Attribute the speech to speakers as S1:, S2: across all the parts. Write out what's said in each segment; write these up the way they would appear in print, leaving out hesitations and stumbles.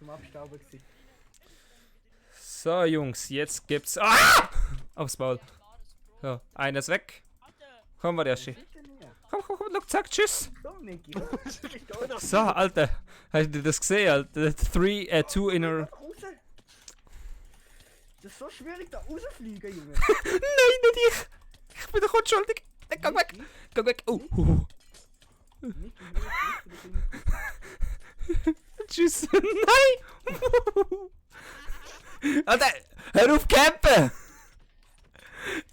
S1: am Abstauben gewesen.
S2: So, Jungs, jetzt gibt's. Ah! Aufs Maul. So, einer ist weg. Komm, Mariashi. Komm, look, zack, tschüss.
S1: Komm, Niki.
S2: So, Alter. Hast du das gesehen, Alter? 2 in a.
S1: Raus! Das ist so schwierig, da rauszufliegen, Junge.
S2: Nein, nicht ich! Ich bin doch unschuldig! Geh weg! Geh weg! Oh!
S1: Niki,
S2: Tschüss! Nein! Alter! Hör auf campen!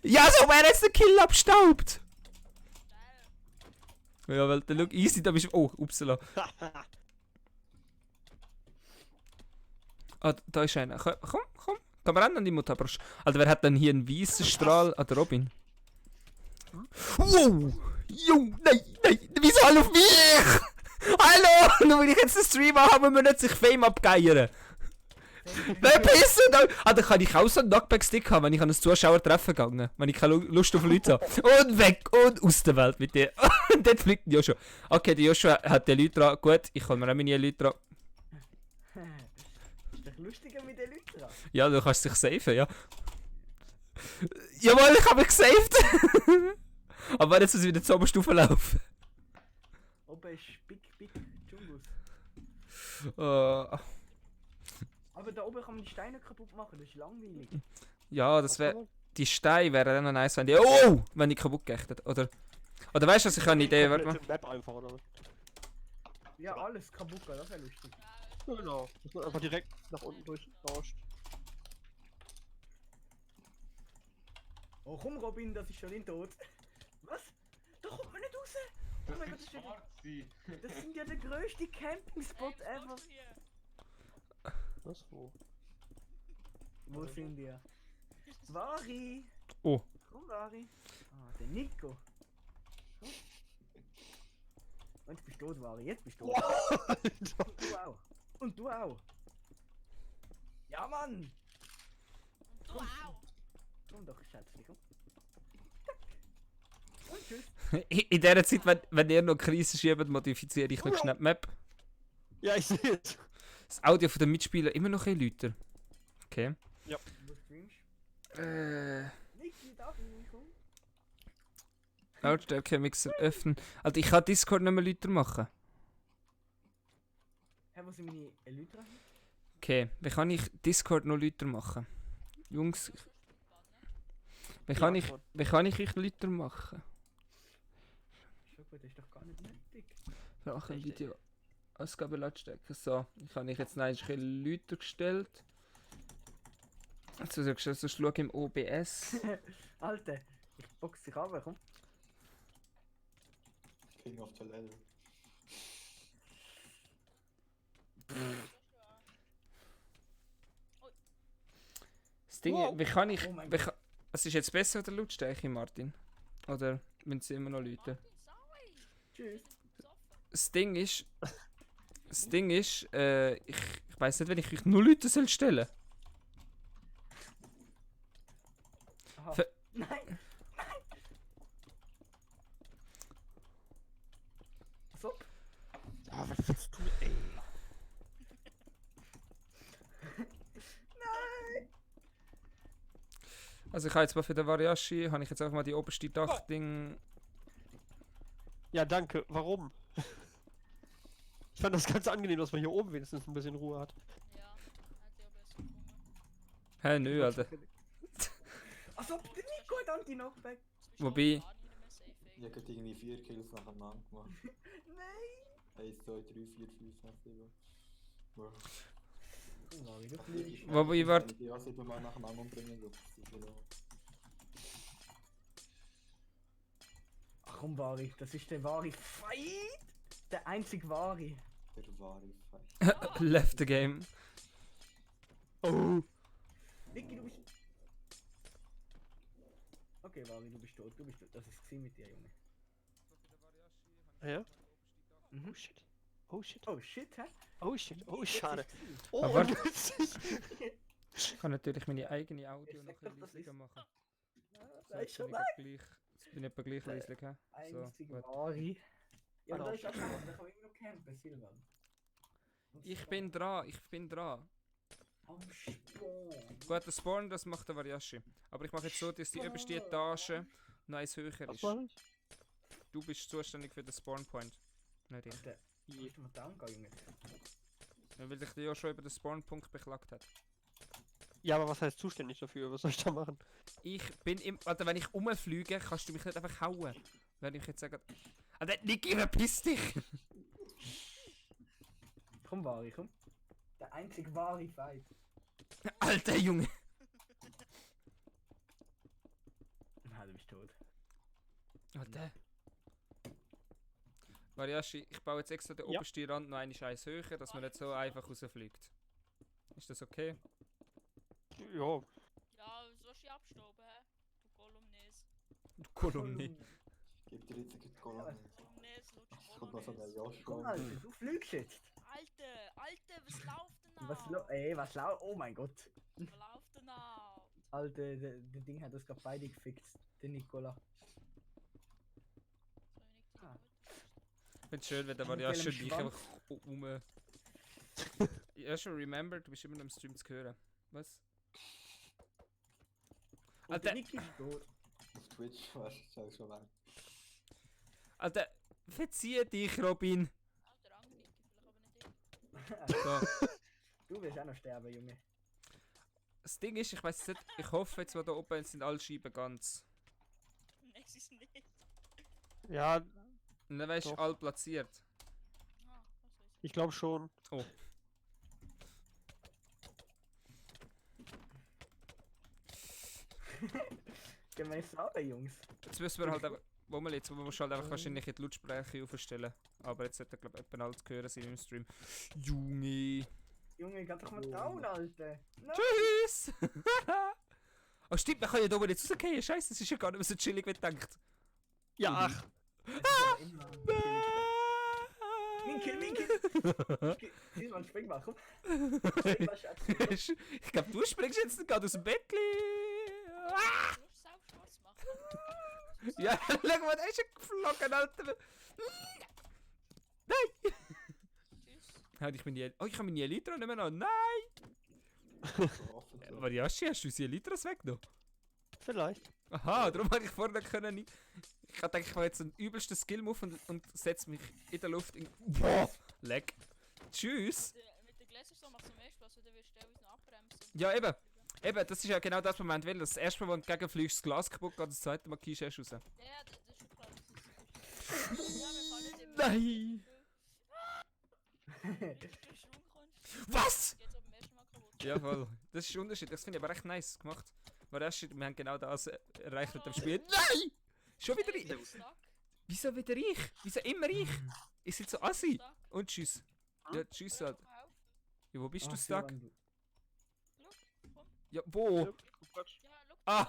S2: Ja, so wäre jetzt der Kill abstaubt! Ja, weil der look easy, da bist du. Oh, upsala. Ah, da ist einer. Komm! Komm ran an die Mutter. Alter, wer hat denn hier einen weißen Strahl? Ah, der Robin. Wow! Jung! Nein! Wieso alle auf mich? Hallo! Nur weil ich jetzt einen Stream habe, müssen wir nicht sich Fame abgeiern. Wer pissen da? Ah, dann kann ich auch so einen Knockback-Stick haben, wenn ich an einen Zuschauer treffen gegangen. Wenn ich keine Lust auf Leute habe. Und weg! Und aus der Welt mit dir. Und dort fliegt Joshua. Okay, der Joshua hat die Elytra. Gut, ich hol mir auch meine Elytra.
S1: Ist doch lustiger mit den Leuten dran.
S2: Ja, du kannst dich safen, ja. Jawohl, ich habe mich gesaved! Aber jetzt muss ich wieder zur Oberstufe laufen.
S1: Oben ist Big Dschungus. Aber da oben kann man die Steine kaputt machen, das ist langweilig.
S2: Ja, das wäre. Die Steine wären dann noch nice, wenn die. Oh! Wenn die kaputt geächtet. Oder weißt du, was ich habe eine Idee, warte mal.
S3: Map einfach, oder?
S1: Ja, alles kaputt, das wäre lustig.
S3: Ja, genau. Dass man einfach direkt nach unten durchtauscht.
S1: Oh komm Robin, das ist schon in Tod. Was? Da kommt man nicht raus! Oh mein Gott, das sind ja der größte Campingspot ever!
S3: Was? Wo?
S1: Wo sind wir? Vari!
S2: Oh.
S1: Komm Vari! Ah, der Nico! Komm. Und jetzt bist du tot, Vari, jetzt bist du tot! Und du auch! Und du auch! Ja Mann!
S4: Du auch!
S1: Komm doch, Schätzchen, komm! Und tschüss!
S2: In dieser Zeit, wenn ihr noch Krise schiebt, modifiziere ich noch schnell die Map.
S3: Ja, ich sehe es.
S2: Das Audio von den Mitspielern immer noch ein lauter. Okay.
S1: Wo streamst du? Niki, darf ich nicht kommen?
S2: Lautstärke Mixer öffnen. Alter, ich kann Discord nicht mehr lauter machen.
S1: Hä, wo sind meine Elytra?
S2: Okay, wie kann ich Discord noch lauter machen? Jungs, wie kann ich euch lauter machen?
S1: Schau gut, das ist doch gar nicht nötig.
S2: Für ein Video. Ausgabe Lautstärke. So, ich habe ich jetzt ein bisschen lauter gestellt. Jetzt muss ich so schauen im OBS.
S1: Alter, ich box dich runter, komm.
S5: King of the Ladder.
S2: Das Ding,
S3: Wow.
S2: wie kann ich.
S1: Oh mein
S2: Wie kann, es ist jetzt besser oder Lautstärke, Martin? Oder wenn sie immer noch Leute?
S1: Tschüss.
S2: Das Ding ist. Ich weiß nicht, wenn ich euch nur Leute soll stellen.
S1: Aha.
S2: Ver-
S1: Nein! So.
S3: Ah, was willst du, ey?
S1: Nein!
S2: Also ich habe jetzt mal für den Variashi, habe ich jetzt einfach mal die oberste Dachding.
S3: Ja, danke. Warum? Ich fand das ganz angenehm, dass man hier oben wenigstens ein bisschen Ruhe hat.
S4: Ja, hat ja besser gefunden.
S2: Hä, nö, Alter.
S1: Also, der Nico hat Anti-Knockback.
S2: Wobei-
S5: Ich habe gerade irgendwie 4 Kills nacheinander gemacht.
S1: Nein!
S5: 1, 2, 3, 4, 5, 6, 7. Wow.
S1: Vari, du fliegst.
S2: Wobei, warte.
S5: Ich habe 7 Mal nacheinander umbringen, glaube ich.
S1: Ach komm, Vari, das ist der wahre Fight! Der einzige wahre.
S5: Der wahre Fight.
S2: Left the game.
S3: Oh.
S1: Niki, du bist. Okay, Vari, du bist tot, du bist tot. Das ist gewesen mit dir, Junge.
S3: Ja?
S1: Mhm.
S3: Oh shit. Oh shit.
S1: Oh shit, hä?
S3: Oh shit. Oh
S1: Das
S3: schade.
S1: ist gewesen.
S3: Oh,
S2: Aber-
S3: ungünstig.
S2: Ich kann natürlich meine eigene Audio
S1: Ich
S2: noch
S1: sag
S2: ein
S1: doch, das
S2: bisschen leiser
S1: ist-
S2: machen. So,
S1: Da ist
S2: jetzt
S1: schon
S2: bin ich etwa gleich, jetzt bin ich etwa gleich leise, gell? So,
S1: Einzige
S2: gut.
S1: Vari. Ja,
S3: Genau.
S1: da ist auch schon, da kann ich noch campen, Silvan.
S2: Ich bin dran, ich bin dran.
S1: Am Spawn.
S2: Gut, der Spawn, das macht der Variashi. Aber ich mache jetzt so, dass die oberste Etage noch eins höher
S3: Was
S2: ist.
S3: war ich?
S2: Du bist zuständig für den Spawn Point. Nicht ich.
S1: Alter, musst du mal down gehen, Junge?
S2: Ja, weil dich der ja schon über den Spawn Punkt beklagt hat.
S3: Ja, aber was heißt zuständig dafür? Was soll ich da machen?
S2: Ich bin im. Alter, wenn ich rumfliege, kannst du mich nicht einfach hauen. Wenn ich jetzt sage. Alter, Niki, verpiss dich!
S1: Komm, Vari, komm. Der einzig wahre Fight.
S2: Alter Junge!
S1: Na, du bist tot.
S2: Alter. Variashi, ich baue jetzt extra den
S3: Ja.
S2: obersten Rand noch eine Scheiß höher, dass man nicht so einfach rausfliegt. Ist das okay?
S3: Ja,
S4: Ja, so ist abstauben, hä? Du Kolumnes.
S2: Du Kolumni.
S5: Gib dir jetzt eine Kolonne.
S4: Kolumnes, lutsch
S5: Kommt noch so ein
S4: Kolumnes.
S1: Komm,
S5: Joshua.
S1: Alter, du fliegst jetzt.
S4: Alter, was läuft denn da?
S1: Was lau? Oh mein Gott.
S4: Was läuft denn da?
S1: Alter, der Ding hat das gerade beide gefixt. Der Nikola.
S4: So wenig
S1: Ah.
S4: Zeit.
S2: Ich find's schön, wenn der
S1: Mit
S2: Variashi und
S1: welchem
S2: ich
S1: Schwanz?
S2: einfach Ja, schon remember, du bist immer noch im Stream zu hören. Was?
S1: Und
S2: Alter.
S1: der Niki ist tot.
S5: Auf Twitch, weißt du, das ist schon lang.
S2: Alter, verzieh dich, Robin!
S4: Ah, der andere Ecke, vielleicht aber nicht ich.
S2: So.
S1: Du wirst auch noch sterben, Junge.
S2: Das Ding ist, ich weiß nicht, ich hoffe jetzt, wo da oben sind alle Scheiben ganz.
S4: Nein, sie ist nicht.
S3: ja,
S2: Und dann weißt du,
S3: Doch.
S2: all platziert.
S4: Ah, was weiß ich.
S3: ich glaube schon.
S2: Oh.
S1: Gehen wir jetzt sauber, Jungs.
S2: Jetzt müssen wir halt einfach. Wo wir jetzt? Wo wir halt einfach wahrscheinlich in die Lautsprecher aufstellen. Aber jetzt sollte glaube ich alles zu hören sein im Stream. Junge!
S1: Junge, geh doch mal down, Alter. Nein.
S2: Tschüss! Oh stimmt, man kann ja da oben nicht rausgehen. Scheiße, das ist ja gar nicht mehr so chillig wie gedacht.
S3: Ja, ach.
S1: Min Kill. Simon, spring mal, komm. Spring mal, Schatz.
S2: Ich glaube, du springst jetzt gerade aus dem Bettli. Ah!
S4: Du musst es auch Spaß machen.
S2: Ja, schau mal, der ist ja geflogen, Alter. Nein!
S4: Tschüss.
S2: Halt ich meine oh, ich habe meine Elytra nicht mehr an. Nein!
S5: So offen. So.
S2: Variashi, hast du unsere Elytras weggenommen?
S3: Vielleicht.
S2: Aha, darum hätte ich vorher können nicht. Ich hatte gedacht, ich mache jetzt einen übelsten Skill-Move und setze mich in der Luft in. Boah! Leck! Tschüss!
S4: Mit der Gläser so macht es mehr Spaß, weil dann wirst du teilweise noch abbremsen.
S2: Ja, eben! Eben, das ist ja genau das Moment, weil das erste Mal, wenn du entgegenfliegst, das Glas kaputt geht, das zweite Mal kiehst du erst raus.
S4: Ja, das ist schon klar. Das ist ja, wir fallen nicht immer.
S2: Nein!
S4: Wenn du durch den Schwung kommst,
S2: Was?
S4: geht's aber beim ersten Mal kaputt.
S2: Ja, voll. Das ist der Unterschied. Das finde ich aber echt nice gemacht. Variashi, wir haben genau das erreicht mit dem Spiel. Nein! Schon wieder ich!
S4: Stuck.
S2: Wieso wieder ich? Wieso immer ich? Ich sitze so assi.
S4: Stuck.
S2: Und tschüss. Ja, tschüss halt.
S4: Auf.
S2: Ja, wo bist du
S1: Ah,
S2: stuck?
S1: Simon,
S4: Komm.
S2: Ja, wo?
S4: Ja, look.
S2: Ah!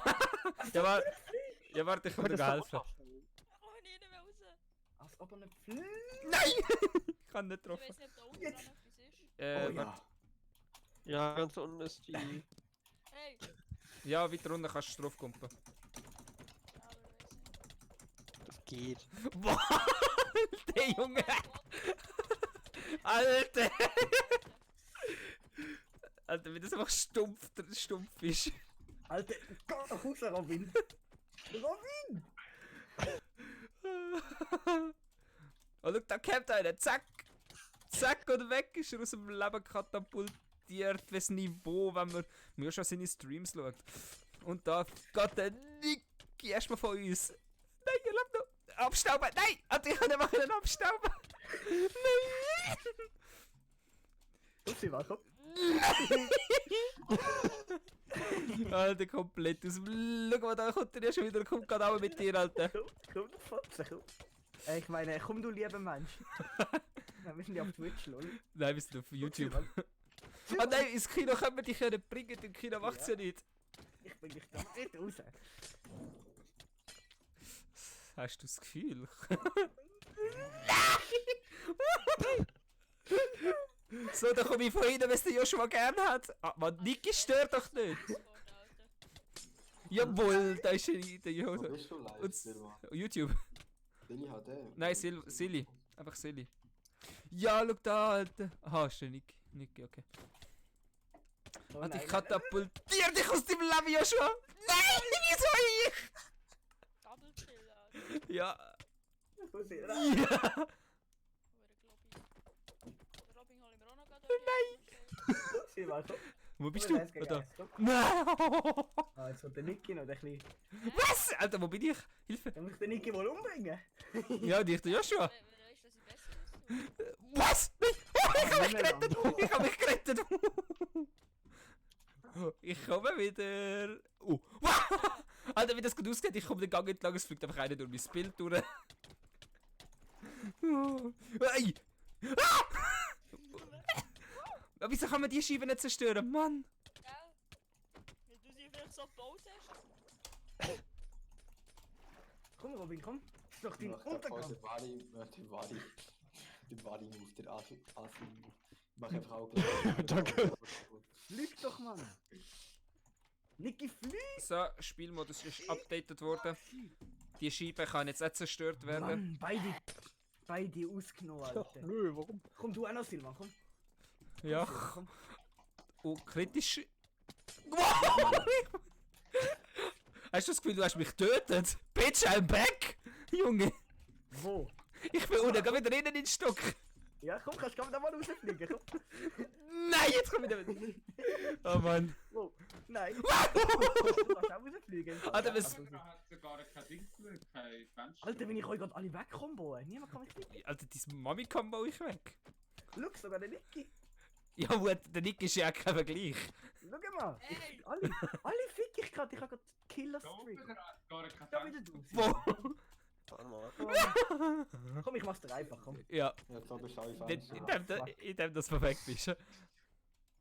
S2: Ja, warte, ich kann dir helfen.
S4: Oh, nicht mehr raus.
S1: Als ob er nicht fliegt.
S2: Nein! Ich kann nicht
S4: Ich
S2: treffen.
S4: weiß nicht, ob da unten
S1: Jetzt.
S4: dran etwas ist.
S1: Oh
S2: Warte.
S3: Ja, ganz unten ist die.
S4: Hey.
S2: Ja, weiter unten kannst du draufkumpen.
S4: Aber weiß nicht.
S3: Das geht.
S2: Boah! Der Junge! Alter! Alter, wie das einfach stumpf ist.
S1: Alter, geh doch raus, Robin. Robin!
S2: Oh, schau, da kommt einer. Zack! Zack und weg ist er aus dem Leben katapultiert fürs Niveau, wenn man mir schon seine Streams schaut. Und da geht der Niki erstmal von uns. Nein, er lebt noch. Abstauben! Nein! Alter, ich kann nicht machen, abstauben! Nein!
S1: Upsi, was, komm.
S2: Alter, komplett aus dem. Schau mal, da kommt er ja schon wieder, kommt gerade auch mit dir, Alter.
S1: Komm, du Fotze, komm. Ich meine, komm du lieber Mensch. Ja, wir sind ja auf Twitch, lol.
S2: Nein, wir sind auf YouTube. Ah nein, ins Kino können wir dich ja nicht bringen, im Kino macht's ja nicht.
S1: Ich bring dich da nicht raus.
S2: Hast du das Gefühl? So, dann komme ich von hinten, wenn es der Joshua gern hat. Ah, man, Niki stört doch nicht.
S4: Sport, Alter.
S2: Jawohl, da ist der
S5: Wo
S2: Joshua.
S5: bist du live,
S2: Und
S5: Silva?
S2: YouTube.
S5: Silly HD?
S2: Nein, Silly. Einfach Silly. Ja, schau da, Alter. Aha, ist der Niki, okay.
S1: Oh,
S2: Hat
S1: nein,
S2: ich
S1: nein,
S2: katapultiert dich aus dem Leben, Joshua! Nein, wieso ich?
S4: Double Chill, Alter.
S2: Ja.
S1: nein. Wo sind wir?
S2: Ja.
S4: Aber ich glaube, den Robin hol ich mir auch noch gerade. Nein!
S1: Silvan, komm.
S2: Wo bist
S1: Komm,
S2: du?
S1: eins gegen
S2: Da.
S1: eins, komm.
S2: Nein!
S1: Ah, jetzt kommt der Niki noch, der kleine.
S2: Was? Alter, wo bin ich? Hilfe!
S1: Dann muss ich den Niki wohl umbringen.
S2: Ja, dich, der Joshua!
S4: Wer ist, dass ich besser aussuche?
S2: Was? Nein! Oh, ich hab mich gerettet! Ich hab mich gerettet! Ich komme wieder! Wow! Alter, wie das gut ausgeht, ich komme den Gang entlang, es fliegt einfach einer durch mein Bild durch. Ey! Ah! Aber wieso kann man die Scheibe nicht zerstören, Mann?
S4: Gell? Weil du sie vielleicht so gebaut hast.
S1: Komm, Robin, komm. Das ist doch dein
S5: Mach da
S1: Untergang.
S5: Pause, den Wadi-Move, der Asi-Move. Mach einfach auch gleich.
S3: Danke.
S1: Flieg doch, Mann. Niki, flieg!
S2: So, Spielmodus ist updated worden. Die Scheibe kann jetzt auch zerstört werden.
S1: Mann, beide ausgenommen, Alter.
S3: Nö, warum?
S1: Komm, du auch noch, Silvan, komm.
S2: Ja.
S1: Komm.
S2: Oh, kritisch. Hast du das Gefühl, du hast mich getötet? Bitch, I'm back! Junge,
S1: Wo?
S2: ich bin unten, geh wieder innen in den Stock.
S1: Ja, komm, kannst du da mal rausfliegen, komm.
S2: Nein, jetzt komm ich wieder. Oh Mann.
S1: Wo? Nein. Du kannst auch rausfliegen.
S2: Alter, was-
S6: Hat sogar kein Ding gelöst, kein Fenster.
S1: Alter, wenn ich euch gerade alle wegkombo, niemand kann mich fliegen.
S2: Alter, deine Mami-Combo ich weg.
S1: Schau, sogar der Niki.
S2: Ja, gut, der Nick ist ja auch kein Vergleich.
S1: Schau mal.
S4: Hey!
S1: Alle fick ich gerade. Ich hab gerade Killer
S6: Da
S1: Streak.
S6: oben hat gar kein
S1: Da wieder
S6: Fenster.
S1: du.
S2: Wo?
S3: Warte mal.
S1: Komm, ich mach's dir einfach, komm.
S2: Ja,
S5: Jetzt aber schau ich
S2: in dem das perfekt ist.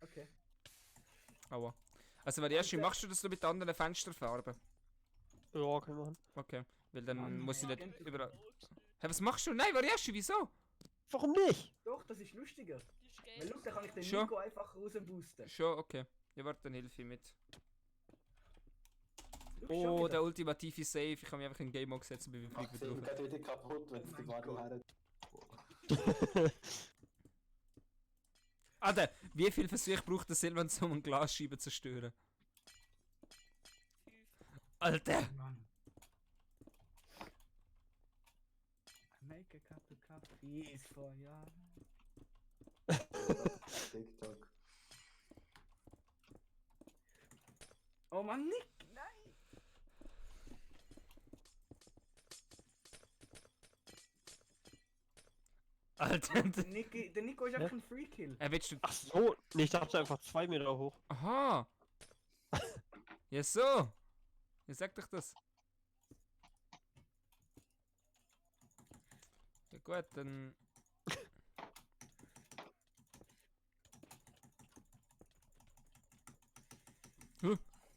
S1: Okay.
S2: Aua. Also, wenn erst machst du das nur mit anderen Fensterfarben?
S3: Ja, kann ich machen.
S2: Okay, weil dann
S1: Mann,
S2: muss ich nicht
S1: ja.
S2: überall... Hä, was machst du? Nein, Variashi, wieso?
S3: Warum nicht?
S1: Doch, das ist lustiger.
S4: Das ist
S1: Weil
S4: geil.
S1: schau, dann kann ich den
S2: Schon.
S1: Nico einfach rausboosten.
S2: Schon, okay. Ja, warte, dann hilf ich mit.
S1: Schau,
S2: Oh,
S1: schon
S2: der
S1: wieder.
S2: ultimative Save. Ich kann mich einfach in Game Mode setzen, bin
S5: Macht
S2: ich
S5: Sinn,
S2: drauf.
S5: geht wieder kaputt, wenn es die Wadi her.
S2: Alter, wie viel Versuche braucht der Silvan, um eine Glasscheibe zu zerstören? Alter!
S1: Mann. Make a cup of coffee is for ya.
S5: TikTok.
S1: Oh Mann, Nick, nein!
S2: Alter!
S1: Der Nico ist einfach ein Freekill.
S2: Willst du...
S3: Ach so, nee, ich dachte einfach 2 Meter hoch.
S2: Aha! Ja, so! Ja, sag doch das. Ja gut, dann...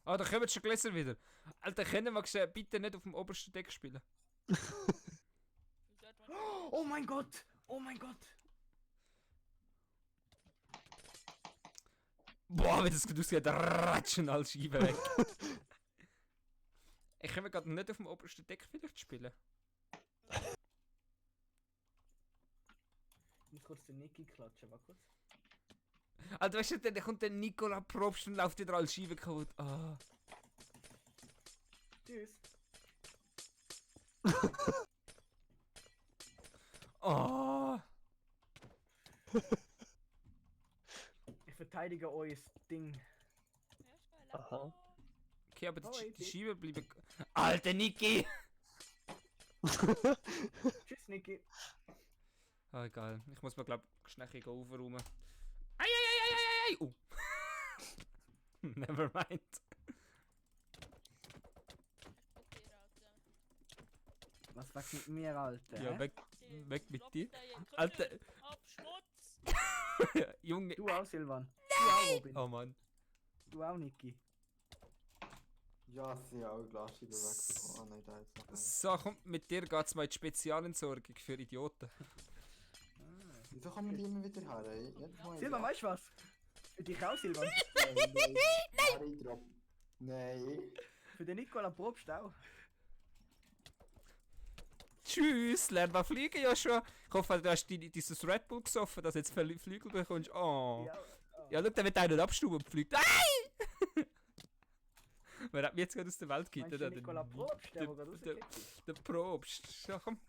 S2: Ah, da kommen schon Gläser wieder. Alter, können wir bitte nicht auf dem obersten Deck spielen?
S4: Wieso hat man-
S1: Oh mein Gott! Oh mein Gott!
S2: Boah, wie das gut aussieht, da ratschen alle Scheiben weg. Ich kann gerade nicht auf dem obersten Deck vielleicht spielen.
S1: Ich muss kurz den Niki klatschen, warte kurz.
S2: Alter, weißt du, dann kommt der Nikola Probst und läuft wieder alle Scheiben kaputt. Ah.
S1: Tschüss.
S2: Oh.
S1: Ich verteidige euch Ding.
S4: Ja, ist geil.
S3: Aha.
S2: Okay, aber die,
S1: Hoi,
S2: die Scheiben bleiben... Alter, Niki!
S1: Tschüss, Niki.
S2: Ah, egal. Ich muss mal, glaub schnell aufräumen. Ei, ei, ei, ei, ei, ei! Oh. Never mind.
S4: Okay, Alter.
S1: Was weg mit mir, Alter?
S2: Ja,
S1: hä?
S2: weg
S4: Jetzt
S2: mit
S4: klopft
S2: dir.
S4: er jetzt.
S2: Alter.
S4: Ab Schmutz!
S2: Junge.
S1: Du auch, Silvan. Du auch, Robin.
S2: Oh Mann.
S1: Du auch, Niki.
S5: Ja, sie haben auch Glasscheiben wegbekommen. Ah nein, da ist noch einer.
S2: So, komm, mit dir geht's mal in die Spezialentsorgung für Idioten.
S5: Wieso kommen die immer wieder her? Ey? Jedes Mal
S1: Silvan, weißt du was? Für dich auch, Silvan.
S5: Nein! Nein!
S1: Für den Nicola Probst auch.
S2: Tschüss! tschüss, lern mal fliegen, Joshua. Ich hoffe, du hast dieses Red Bull gesoffen, dass du jetzt Flügel bekommst. Oh.
S1: Ja,
S2: Ja, schau, der wird einen abstauben und fliegt. Nein! Wer hat mich jetzt gerade aus der Welt
S1: meinst
S2: gekittet?
S1: du Nicola Probst, der gerade
S2: der,
S1: rausgekickt ist?
S2: der Probst. Ja, komm.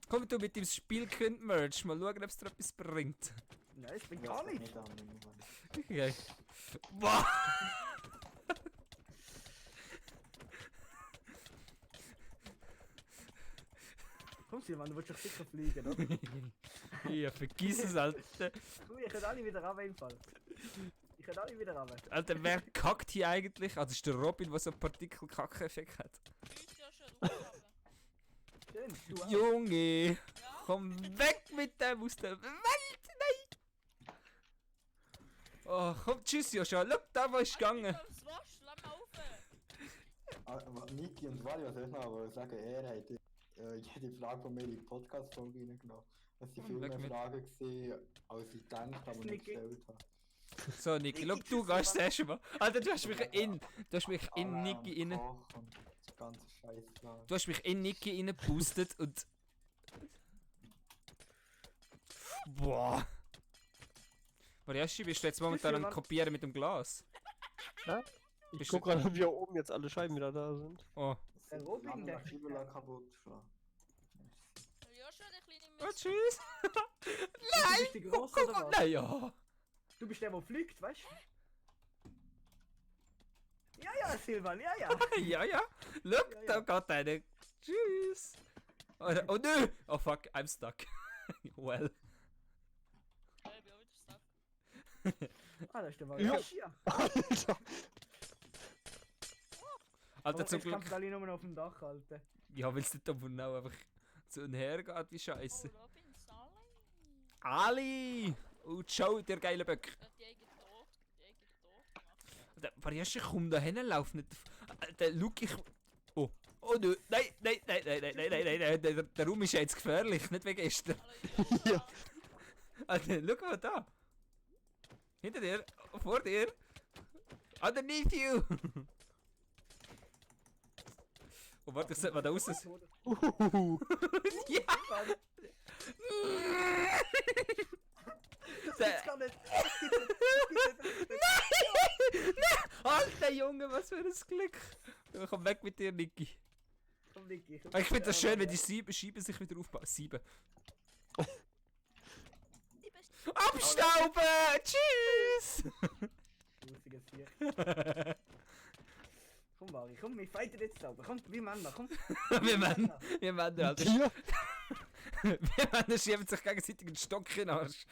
S2: Komm du mit dem Spielkind-Merch. Mal schauen, ob es dir etwas bringt.
S1: Nein, ich bin
S5: Ja,
S1: gar
S5: das
S1: nicht.
S5: an, irgendwann.
S2: Okay. Boah!
S1: Komm Silvan, du willst doch sicher fliegen, oder?
S2: Ja, vergiss es, Alter.
S1: Komm, ich hätte alle wieder runter im Fall. Ich hätte alle wieder runter.
S2: Alter, wer kackt hier eigentlich? Ah, das ist der Robin, der so einen Partikel-Kacke-Effekt hat.
S4: Tschüss, Joshua, du Rabe.
S1: Schön, du auch.
S2: Junge!
S4: Ja?
S2: Komm weg mit dem aus der Welt! Nein! Oh, komm, tschüss, Joshua. Schau, da wo ist gegangen.
S4: Was warst? Lass mal auf.
S5: Aber Niki und Wally, was soll ich noch sagen? Er hat jede Frage von mir in die Podcast-Folge reingenommen. Es waren viel
S2: Weg
S5: mehr
S2: mit.
S5: Fragen, gewesen, als ich gedacht habe und nicht
S1: Niki.
S5: gestellt habe.
S2: So, Niki, schau, du gehst das erste Mal. Alter, du hast mich in Niki rein.
S5: Kochen, das ganze Scheißplan.
S2: Du hast mich in Niki reingepustet und. Boah! Mariashi, bist du jetzt momentan am
S1: Mann.
S2: Kopieren mit dem Glas?
S3: Ich
S2: Bist
S3: guck
S2: du-
S3: gerade, ob hier oben jetzt alle Scheiben wieder da sind.
S2: Oh.
S1: Der Robin, der...
S5: Schiebeler kaputt schon.
S4: Joshua, der kleine
S2: Oh,
S4: Mist.
S2: tschüss!
S1: Du bist die Grosse,
S2: Guck,
S1: oder
S2: guck,
S1: was?
S2: nein, ja!
S1: Du bist der, der fliegt, weißt du? Ja, ja, Silvan, ja, ja.
S2: Ja, ja! Look,
S1: Ja, ja.
S2: da geht eine. Tschüss! Oh nö! Oh fuck, I'm stuck. Well.
S4: Ja, ich bin auch wieder stuck.
S1: Ah, das ist der Variant. Ja.
S3: Alter!
S2: Alter, zum
S1: Jetzt kannst
S2: Glück.
S1: du alle nur noch auf dem Dach halten.
S2: Ja, weil es nicht davon auch einfach so hergeht wie
S4: Oh,
S2: Scheiße.
S4: Robin, Sally.
S2: Ali! Oh, ciao, der geile Böck.
S4: Ja, die eigene tot. Die eigene tot gemacht.
S2: Der Variashi, komm da hin, lauf nicht. Der Luke, ich. Oh. Oh nö. Nein, nein, nein, nein, nein, nein, nein, nein, nein. Der Raum ist ja jetzt gefährlich, nicht wie gestern.
S4: Hallo, Joshua.
S2: Alter, schau mal da. Hinter dir, vor dir. Underneath you. Oh, warte, ich sollte mal da raus. Ja!
S1: Das
S2: Der-
S1: gibt's gar nicht.
S2: Alter Junge, was für ein Glück. Ja, komm weg mit dir, Niki.
S1: Komm, Niki, komm.
S2: Ich finde das schön, wenn die Scheiben sich wieder aufbauen. 7.
S4: Die beste.
S2: Abstauben! Tschüss!
S1: Lustiges Tier. Komm, Mari, komm, wir fighten jetzt sauber. Komm, wir Männer, komm.
S2: Wir Männer, Alter.
S3: Hier?
S2: Wir Männer schieben sich gegenseitig einen Stock in den Arsch.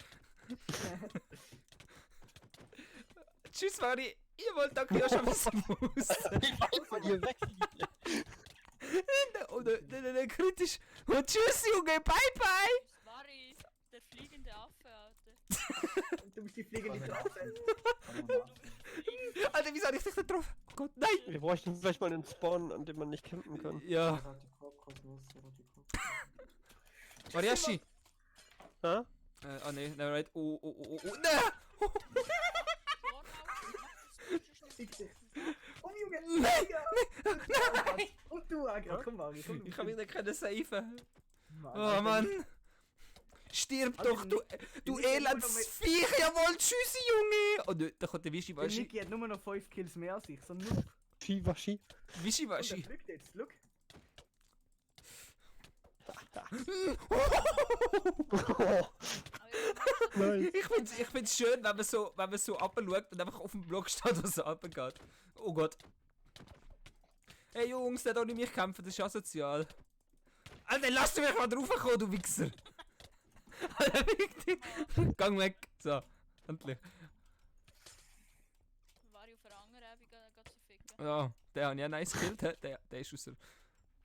S2: Tschüss, Mari. Ihr wollt danke ja schon was muss.
S3: Ich weiß von dir weg.
S2: Oder kritisch. Und tschüss, Junge. Bye, bye.
S4: Das war ich. Der fliegende Affe, Alter.
S1: Du bist die fliegende Klasse.
S2: Alter, wieso hab ich dich nicht getroffen? Oh Gott, nein.
S3: Wir bräuchten vielleicht mal einen Spawn, an dem man nicht campen kann.
S2: Ja. Mariashi.
S3: Ha?
S2: Oh ne, never right. Oh, ne!
S1: Komm, Junge.
S2: Nein,
S1: Nein. Und du, Agra, komm, Mari, komm.
S2: Ich kann mich nicht können safen.
S1: Mann,
S2: Oh
S1: Alter,
S2: Mann. Stirb
S1: Alter,
S2: doch, du
S1: Niki hat
S2: elends
S1: nur noch
S2: Viech. Jawohl, tschüss, Junge. Oh ne, da kommt der
S1: Der
S2: Wischiwaschi.
S1: Niki hat nur noch 5 Kills mehr als ich, so ein Noob.
S3: Ski.
S1: Und der
S2: Wischiwaschi.
S1: fliegt jetzt, look.
S3: Nein.
S2: Ich find's schön, wenn man so runterschaut und einfach auf dem Block steht, was so runtergeht. Oh Gott. Hey Jungs, der hat auch nicht mich kämpfen, das ist asozial. Alter, lass mich mal draufkommen, du Wichser. Alter, wirklich. Gang weg. So, endlich.
S4: War ich auf einer anderen Ebene, geht sie ficken.
S2: Ja, der hat ja nice gekillt, der ist aus der...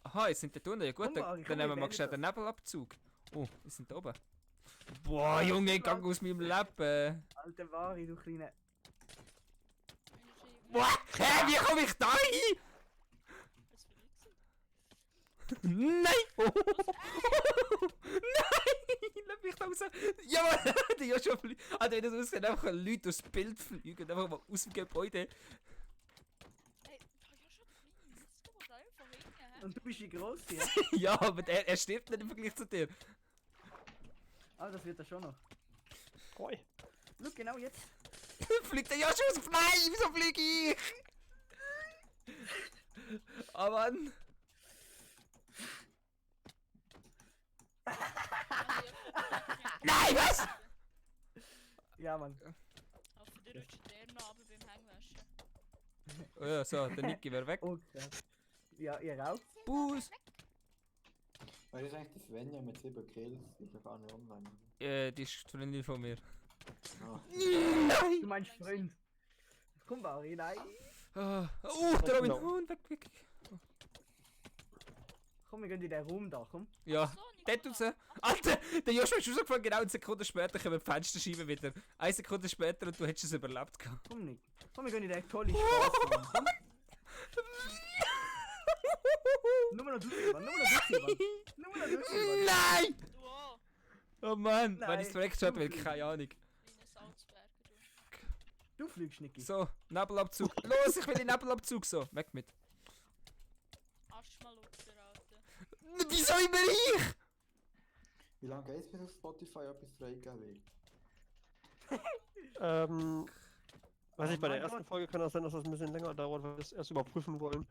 S2: Aha, jetzt sind die unten. Ja gut,
S1: Komm, Mari,
S2: dann
S1: komm,
S2: nehmen wir
S1: wir
S2: mal schnell
S1: werden
S2: den Nebelabzug. Oh, wir sind da oben. Boah, Junge, gang aus meinem Leben.
S1: Alter Vari, du kleine...
S2: Boah, hä, wie komme ich da hin?
S4: Was für Wichser?
S2: Nein! Nein! Lass mich da raus! Jawohl! Der Joshua fliegt. Alter, wie das aussieht, einfach Leute durchs Bild fliegen. Einfach mal aus dem Gebäude.
S4: Hey, Joshua, please. Das geht einfach hin, hä?
S1: Und du bist wie groß hier.
S2: Ja, aber er stirbt nicht im Vergleich zu dir.
S1: Ah, das wird er schon noch.
S3: Oi.
S1: Schau, genau jetzt.
S2: Fliegt der Joshua aus? Nein, wieso fliege ich? Oh Mann. Nein, was?
S1: Ja, Mann.
S4: Auf der rutscht der noch aber beim Hängwäschen.
S2: Oh ja, so, der Niki wäre weg.
S1: Oh, krass. Ja, ihr auch?
S2: Bus.
S5: Was ist eigentlich die Svenja mit 7 Kills? Die ist ja gar nicht online.
S2: Die ist die Freundin von mir.
S5: Ah.
S1: Du meinst Freund. Komm, Bari, nein.
S2: Der Robin. Oh, weg.
S1: Komm, wir gehen in den Raum da, komm.
S2: Ja,
S4: So,
S2: dort raus. Alter, der Joshua ist rausgefallen, genau eine Sekunde später kommen die Fensterscheiben wieder. Eine Sekunde später und du hättest es überlebt gehabt.
S1: Komm, Nick. Komm, wir gehen in den tollen Spaß. Komm. Nur noch durchziehen, Mann. Nur noch durchziehen, Mann.
S2: Nein!
S4: Du auch.
S2: Oh Mann, wenn
S1: Nein,
S2: ich es direkt schaut, will
S1: du
S2: keine Ahnung.
S4: Kleine Salzberger, du.
S1: Du fliegst, Niki.
S2: So, Nebelabzug. Los, ich will den Nebelabzug so. Weg mit.
S4: Aschmaluxer, Alter.
S2: Wieso immer ich?
S5: Wie lange geht es, bis auf Spotify etwas freigegeben wird?
S3: Weiß ich, bei der
S1: mein
S3: ersten
S1: Gott.
S3: Folge kann das sein, dass das ein bisschen länger dauert, weil wir das erst überprüfen wollen.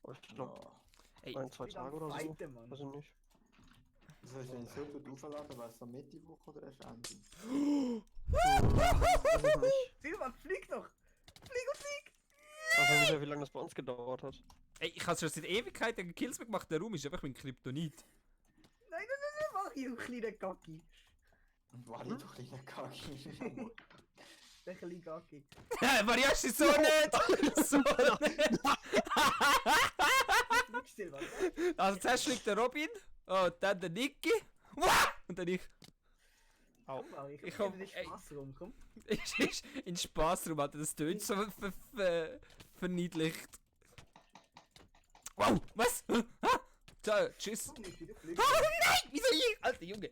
S3: Aber ich glaube,
S5: Ja.
S2: Ey,
S3: 1, 2
S1: Wieder am
S3: Tage oder so.
S1: Fighten, Mann.
S3: Weiß ich nicht.
S5: Das heißt, wenn ich so gut aufladen, wäre es dann Mitte Woche oder erst Ende?
S3: Weiß ich nicht.
S1: Silvan, flieg doch. Flieg und flieg.
S3: Ich weiß nicht, wie lange das bei uns gedauert hat.
S2: ey, ich habe schon seit Ewigkeiten Kills gemacht. Der Raum ist einfach mein Kryptonit.
S1: Nein, Mario, kleiner Gacki.
S5: Und war ich doch kleiner Kaki.
S1: Der kleine Gacki.
S2: Mariasch ist so nicht! So nicht!
S1: Fliegst, Silvan.
S2: Also zuerst fliegt der Robin, oh, dann der Niki, Wah! Und dann ich.
S1: Komm, Mario,
S2: Ich
S1: komm
S2: komm,
S1: in den
S2: ey.
S1: Spaß rum, komm.
S2: Ist in Spaßraum, Alter, das tönt so verniedlicht. Wow, was? Ah, so, tschüss.
S1: Komm, Niki, du
S2: Oh
S1: fliegst.
S2: nein, wieso ich? Alter Junge.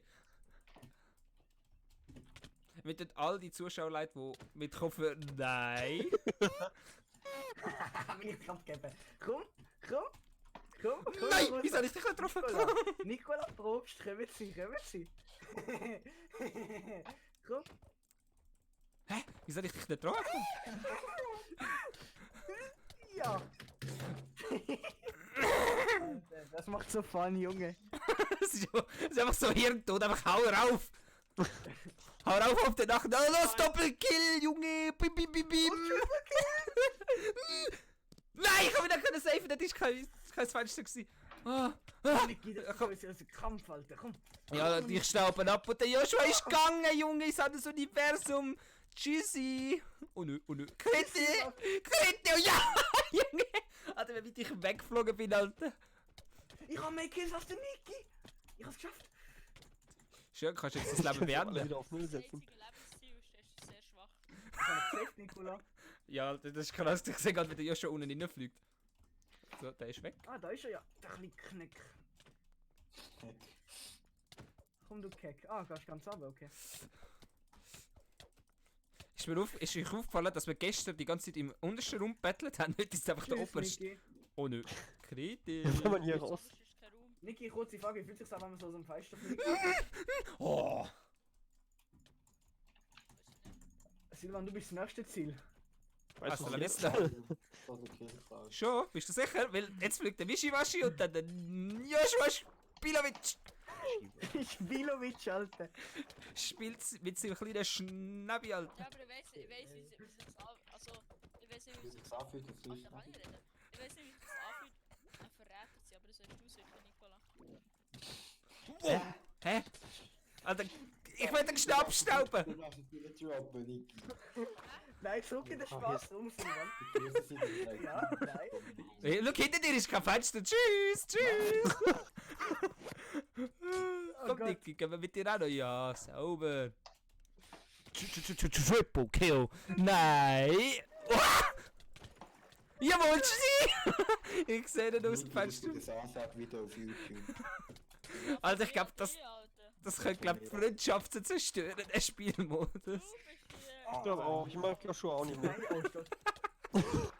S2: Wir tun all die Zuschauerleute, die mitkommen, nein.
S1: Will ich Kampf geben. Komm.
S2: Nein, wieso habe ich dich nicht getroffen?
S1: Nikola Probst, kommen Sie. Komm.
S2: Hä? Wieso habe ich dich nicht getroffen?
S1: Ja. Alter, das macht so Fun, Junge.
S2: Das ist einfach so Hirntod, einfach hau rauf! Hau rauf auf den Nacht! Oh, los, Doppelkill, Junge! Bim, bim, bim, bim! Nein, ich hab wieder können safen, das ist kein Fenster gewesen.
S1: Niki, das ist ein Kampf, Alter, komm.
S2: Ja, ich stauben ab und der Joshua ist gegangen, Junge, ins anderes Universum. Tschüssi! Oh nö, Kriti! Oh ja! Junge! Alter, wie weit ich weggeflogen bin, Alter.
S1: Ich hab mehr Kills als der Niki. Ich hab's geschafft.
S2: Schön, kannst du jetzt das Leben
S3: Alle
S2: beenden.
S3: wieder auf Null
S4: Das
S3: setzen.
S4: einzige Lebensziel ist sehr schwach.
S1: Ich hab gesaved, Nikola.
S2: Ja, das ist krass, ich sehe gerade, wie der Joshua unten reinfliegt. So, der ist weg.
S1: Ah, da ist er ja. Der kleine Kneck. Komm, du Keck. Ah, gehst ganz runter, okay.
S2: Ist euch aufgefallen, dass wir gestern die ganze Zeit im untersten Raum gebettelt haben? Heute ist es einfach der
S1: Tschüss,
S2: oberste.
S1: Niki.
S2: Oh nö. Kriti.
S3: Kann man hier raus?
S4: Das ist kein Raum.
S1: Niki, kurze Frage, wie fühlt sich's an, wenn man so aus dem Fenster fliegt?
S2: Oh.
S1: Silvan, du bist das nächste Ziel.
S3: Weißt du,
S2: Also,
S3: was
S2: wisst
S3: jetzt?
S2: ihr?
S5: So der Killcloud.
S2: Schon? Bist du sicher? Weil jetzt fliegt der Wischiwaschi und dann der Joshua Spilovic
S1: Spilovic, Alter.
S2: spielt mit seinem kleinen Schnäbi, Alter.
S4: Ja, aber ich weiß wie sich's also, ich weiß nicht, wie
S5: Wie
S4: sich's
S5: sich anfühlt, das
S4: Alter,
S5: ist
S4: kann ich reden? Ich weiß nicht, wie sich's anfühlt, ein Verräter zu sein, aber das weißt du sicher, Nicola.
S2: Wow. Hä? Alter, ich will den Schnapp stauben.
S5: Du darfst es nicht droppen, Niki.
S1: Nein, zurück in den Spaß rum, Silvan.
S5: Die Grüße sind vielleicht.
S1: Ja, nein.
S2: Hey, schau, hinter dir ist kein Fenster. Tschüss, tschüss. Komm,
S1: Gott.
S2: Niki, gehen wir mit dir auch noch? Ja, sauber. Triple Kill. Nein. Jawohl, tschüssi. Ich sehe den aus dem Fenster.
S5: Das Ansage wieder auf YouTube.
S2: Also ich glaube, das
S4: Okay, Alter.
S2: könnte glaub, Freundschaften zerstören, der Spielmodus.
S4: Du bist hier.
S3: Ich glaube auch. Ich mag Joshua auch nicht mehr.
S1: Nein, oh, stopp.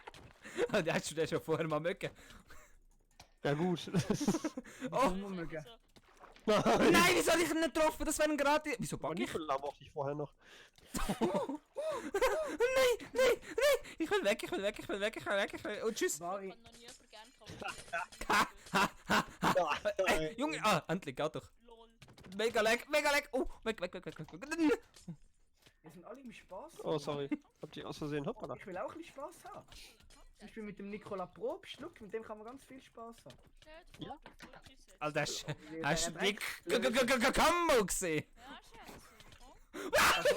S2: Den hast du den schon vorher mal mögen.
S3: Ja gut.
S2: Oh.
S1: Mögen.
S2: Nein, wieso hab ich ihn nicht getroffen? Das wäre ein gratis... Wieso
S3: Aber
S2: bug ich?
S3: Nikola mochte ich vorher noch.
S2: Nein, nein, nein! Ich will weg, ich will weg, ich will weg, ich will weg, ich will... Und tschüss!
S1: Vari,
S4: Ich kann noch nie jemand gern
S2: Ey, Junge, endlich, geht doch.
S4: Lol.
S2: Mega lag, mega lag! Oh, weg, weg, weg, weg, weg, weg.
S1: wir sind alle im Spaß.
S3: Oh, sorry. Habt ihr aus Versehen hoppala.
S1: Ich will auch ein bisschen Spaß haben. Zum Beispiel mit dem Nikola Probst, look, mit dem kann man ganz viel Spaß haben.
S4: Stell dir vor, du Fuchs jetzt.
S2: Alter, hast
S1: Der
S2: du die
S1: Dreck-
S2: Combo gesehen?
S4: Ja, Schätze. Komm.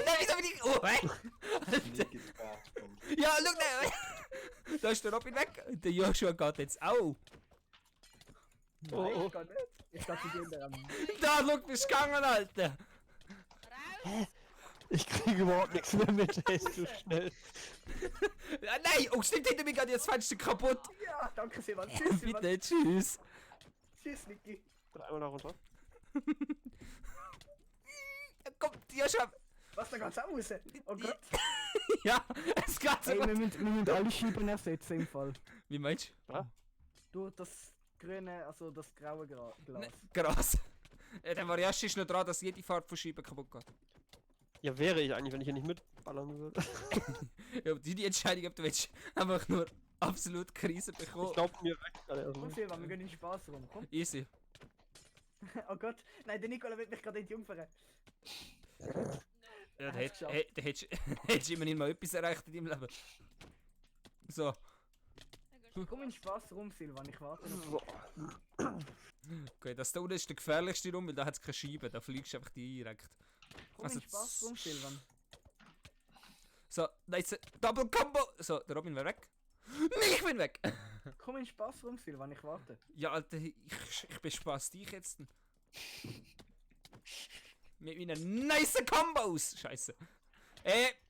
S2: Nein, wieso bin ich... Oh, hey!
S5: Nicky Spaß.
S2: Ja, schau, nein! Da ist der Robin weg. Der Joshua geht jetzt auch.
S1: Nein,
S3: Oh,
S1: ich kann nicht. Ich dachte, die sind am...
S2: Da, schau, bist du gegangen, Alter.
S4: Raus!
S3: Ich kriege überhaupt nichts mehr mit, der ist zu schnell.
S2: Nein, oh, stimmt, hinter mir geht jetzt das Fenster kaputt.
S1: Ja, danke Silvan. Tschüss, Silvan.
S2: Bitte, tschüss.
S1: Tschüss, Niki.
S3: Dreimal da runter.
S2: Komm, Joshua.
S1: Was, da geht's auch raus? Oh Gott.
S2: Ja, es geht so
S1: Hey,
S2: gut.
S1: wir müssen alle Scheiben ersetzen im Fall.
S2: Wie meinst
S1: Durch das grüne, also das graue Glas.
S2: du? Gras. Der Variasch ist noch dran, dass jede Farbe von Scheiben kaputt geht.
S3: Ja, wäre ich eigentlich, wenn ich hier nicht mitballern würde.
S2: Ja, aber die Entscheidung, ob du willst, einfach nur absolut Krise bekommen.
S3: Ich glaube, mir reicht gerade
S1: Komm
S3: erstmal.
S1: Silvan, wir gehen in den Spaß rum. Komm.
S2: Easy.
S1: Oh Gott. Nein, der Nikola wird mich gerade entjungfern.
S2: Ja, da
S1: Hast
S2: hättest du immerhin mal etwas erreicht in deinem Leben. So,
S1: Komm in den Spaß rum, Silvan, ich warte noch.
S2: okay, das da unten ist der gefährlichste Raum, weil da hat es keine Scheibe, da fliegst du einfach direkt.
S1: Komm
S2: Also
S1: in den Spaß rum, Silvan.
S2: So, nice Double Combo. So, der Robin wäre weg. Nee, ich bin weg.
S1: Komm in den Spaß rum, Silvan, ich warte.
S2: Ja, Alter, ich bespaß dich jetzt. Mit meinen nice Combos. Scheiße.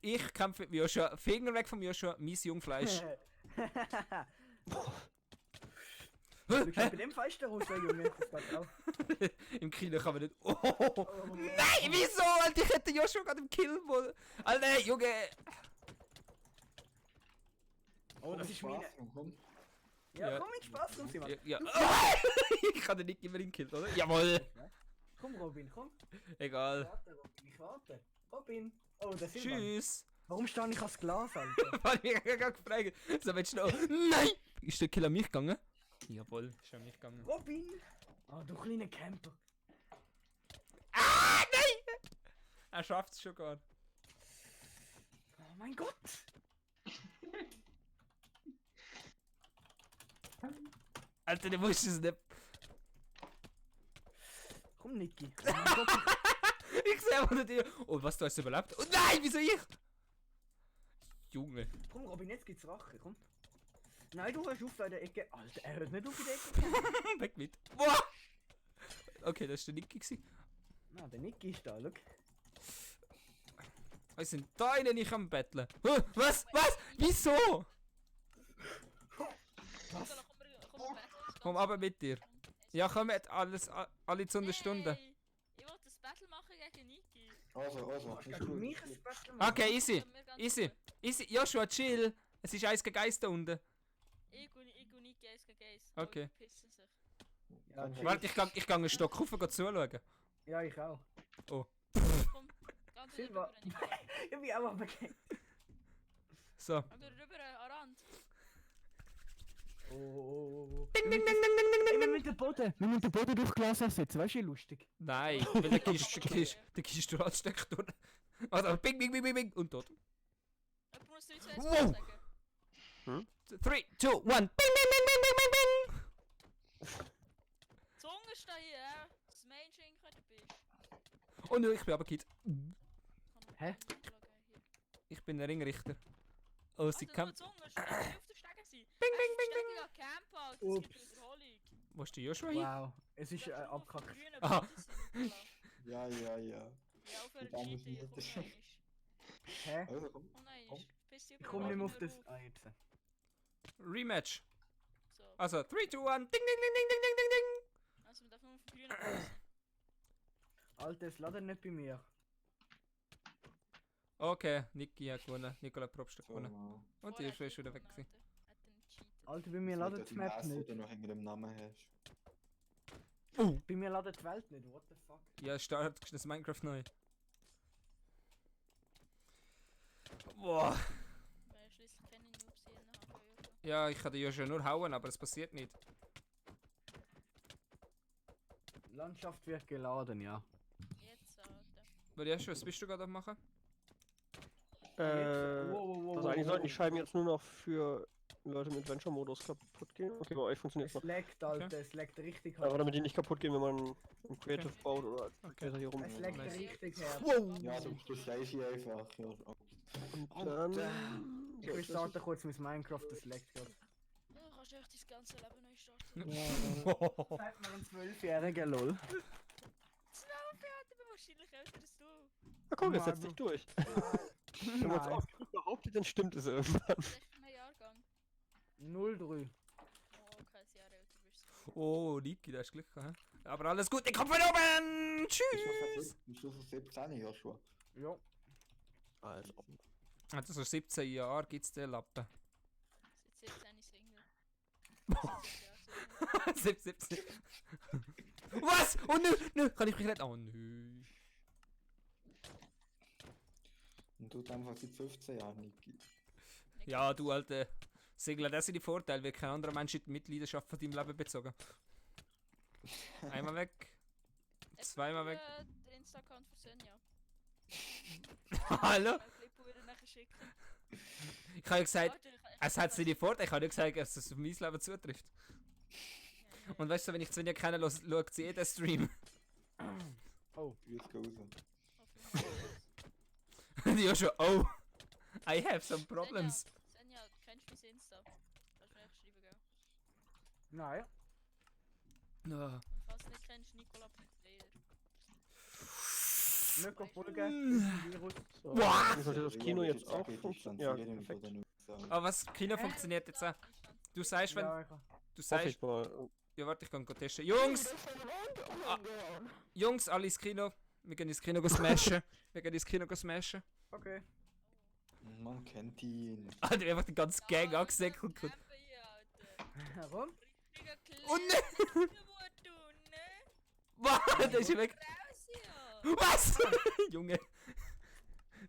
S2: Ich kämpfe mit Joshua. Finger weg vom Joshua, mein Jungfleisch.
S1: Du bist bei dem falsch der raus, Junge. Das geht auch.
S2: Im Kino kann man nicht. Oh, nein, wieso? Alter, ich hätte Joshua gerade im Kill wollen. Alter, Junge.
S1: Oh, das ist meine.
S5: Komm.
S1: Ja,
S2: Ja.
S1: komm in den Spaß rum, Silvan.
S2: Ja. Ich kann den nicht immer in Kill, oder? Jawohl.
S1: Komm, Robin, komm.
S2: Egal.
S1: Warte, Robin, ich warte. Robin. Oh, der Silvan.
S2: Tschüss.
S1: Warum stehe ich als Glas, Alter?
S2: Weil ich gerade gefragt. So, willst du noch. Nein! Ist der Kill an mich gegangen? Jawohl, ist an mich gegangen.
S1: Robin! Oh, du kleiner Camper.
S2: Ah, nein! Er schafft es schon gar.
S1: Oh mein Gott!
S2: Alter, du musst es nicht.
S1: Komm, Niki. Oh mein Gott,
S2: Ich sehe aber nicht. Oh, was, du hast überlebt? Oh nein, wieso ich? Junge.
S1: komm, Robin, jetzt gibt's Rache, komm. Nein, du hörst auf da in der Ecke. Alter, er hört nicht auf in der Ecke.
S2: Weg mit. Boah! Okay, das war der Niki gewesen.
S1: Na, der Niki ist da, schau.
S2: Wir sind da innen nicht am Betteln. Huh, was? Was? Wieso? Komm aber mit dir. Ja, komm mit, alle zu einer Stunde.
S4: Hey, ich wollte das Battle machen gegen Niki.
S5: Also, ist
S1: Gegen
S5: gut.
S1: mich ein Special machen.
S2: Okay, easy.
S4: Mir ganz
S2: Easy.
S4: gut.
S2: Easy. Joshua, chill. Es ist eins gegen eins da unten.
S4: Ich und Niki 1 gegen 1.
S2: Okay.
S4: Die pissen sich.
S1: Ja, chill.
S2: Warte, ich gehe einen Stock rauf und zuschauen.
S1: Ja, ich auch.
S4: Komm, ganz
S1: Silva.
S4: rüber, Niki.
S1: Ich bin auch runtergegangen.
S2: So.
S4: Oder rüber an Rand.
S1: Oh.
S2: Ding, ding, ding, ding, ding, ding,
S1: Wir
S2: ding.
S1: müssen den Boden durch Glas ersetzen, weißt du, wie lustig.
S2: Nein, weil der gehst du anstecken durch. Also, bing, bing, bing, bing, bing. Und tot.
S4: Ich muss 3, 2, 1
S2: Wow.
S4: sagen.
S2: 3, 2, 1. Bing, bing, bing, bing, bing, bing, bing.
S4: Zunge steht hier, ja. Das Main-Schinken, du bist.
S2: Oh nö, ich bin aber Kid.
S1: Hä?
S2: Ich bin ein Ringrichter. Oh, sie
S4: Also, nur
S2: kämpft.
S4: Zunge, nicht auf der Stege sein.
S2: Bing, bing, bing, bing.
S4: Stege campen, Alter. Das
S1: Ups.
S4: gibt eine Wiederholung.
S2: Wo ist der Joshua hier?
S1: Wow, es ist abkackt.
S2: Aha.
S5: Ja.
S4: Ja, aufhören
S5: Da
S4: zu
S5: muss
S4: cheaten,
S5: ich
S4: komm
S5: nicht-
S4: nein.
S1: Hä?
S5: Also, komm.
S4: Komm nein,
S5: Komm.
S4: piss dich
S1: Ich komme nicht mehr auf
S4: über
S1: das. Ah, jetzt.
S2: Rematch.
S4: So,
S2: Also, 3, 2, 1. Ding, ding, ding, ding, ding, ding, ding, ding.
S4: also man darf nur auf den grünen passen.
S1: Alter, es ladet nicht bei mir.
S2: Okay, Niki hat gewonnen. Nikola Probst hat
S5: So,
S2: gewonnen.
S5: mal.
S2: Und die ist schon wieder weg gewesen.
S4: Hat er nicht cheatet.
S1: Alter, bei mir ladet die Map
S5: Die
S1: nicht.
S5: du noch hinter dem Namen hast.
S1: Bei mir ladet die Welt nicht, what the fuck?
S2: Ja, startet das Minecraft neu. Boah.
S4: Weil schließlich keine Noobs hier haben.
S2: Ja, ich kann dir ja schon nur hauen, aber es passiert nicht.
S1: Landschaft wird geladen, ja.
S4: Jetzt, Alter.
S2: Mariasch, was bist du gerade am machen?
S3: Also eigentlich sollten die Scheiben jetzt nur noch für Leute im Adventure-Modus kaputt gehen. Okay, bei euch funktioniert
S1: Es
S3: es noch.
S1: leckt, Alter, es leckt richtig
S3: Aber
S1: hart.
S3: damit die nicht kaputt gehen, wenn man im Creative baut oder als Creator hier rum.
S1: Es leckt
S2: Nice.
S1: richtig her.
S5: Ja, du sagst hier einfach. Ja.
S3: Und dann...
S1: Ich will starten kurz mit Minecraft, das leckt gerade.
S4: Ja, du kannst echt dein ganze Leben neu starten.
S1: Zeig mir einen 12-Jährigen, lol.
S4: 12 Jahre, ich bin wahrscheinlich älter als du.
S3: Na guck, jetzt
S1: Nein,
S3: setzt dich durch. Wenn man es
S1: Nein.
S3: oft genug behauptet, dann stimmt es irgendwann.
S4: 16er Jahrgang.
S1: 0,3.
S4: Oh, okay, ein Jahr älter bist du.
S2: Oh, Niki, da hast Glück gehabt. hä? Aber alles gut, ich komm von oben! Tschüss!
S5: Bist du so 17 Joshua?
S1: Ja.
S3: Also.
S2: Also so 17 Jahre gibt's den Lappen.
S4: Seit 17 ist Single.
S2: 17. Was? Oh nö, kann ich mich nicht... Oh nö.
S5: Und du einfach seit 15 Jahren, Niki.
S2: Ja, du alte Segler, das sind die Vorteile, weil kein anderer Mensch hat die Mitleidenschaft von deinem Leben bezogen. Einmal weg. Zweimal weg.
S4: Der Insta-Account für Senja.
S2: Hallo?
S4: Ein Clip wieder nachher schicken.
S2: Ich habe ja gesagt,
S4: Warte,
S2: es hat seine Vorteile. Ich habe ja gesagt, dass es auf mein Leben zutrifft. Und weißt du, wenn ich Svenja kenne, schaut sie jeden Stream.
S5: Grüß raus.
S2: Ja schon, oh. I have some problems.
S4: Senja, kennst du mein Insta? Kannst du mir echt schreiben, gell?
S1: Nein.
S2: Ja.
S4: Und falls du nicht kennst, Nicola.player.
S1: Nicht folgen. Virus.
S3: So.
S2: Wow.
S3: Sollte das Kino jetzt auch funktionieren? Ja, perfekt.
S2: Aber was, Kino funktioniert jetzt auch. Du sagst, wenn...
S1: Ja,
S2: Du
S3: Hoffe
S2: sagst...
S3: ich mal.
S2: Ja, warte, ich kann testen. Jungs! Jungs, alle ins Kino. Wir gehen ins Kino smashen. Wir gehen ins Kino smashen.
S1: okay.
S5: Man kennt ihn.
S2: Alter, wir haben einfach die ganze Gang angesäckelt.
S1: Warum?
S4: Richtiger
S2: Oh
S4: kleiner du, ne?
S2: Was? Der ist weg.
S4: Raus hier!
S2: Was? Junge.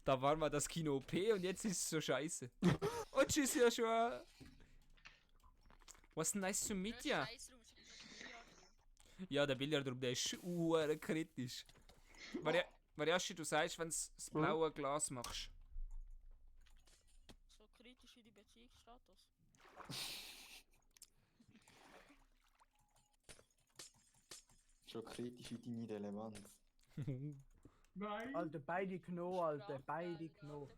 S2: Da war mal das Kino OP und jetzt ist es so scheiße. Und tschüss, Joshua. Was nice to meet ya.
S4: Scheißraum, ist nicht Billardraum.
S2: Ja, der Billardraum, der ist kritisch. Mariashi, du sagst, wenn du das blaue Glas machst.
S4: So kritisch wie die Beziehungsstatus.
S5: Schon kritisch wie deine Relevanz.
S6: Nein!
S1: Alter, beide Kno, Alter. Beide Kno.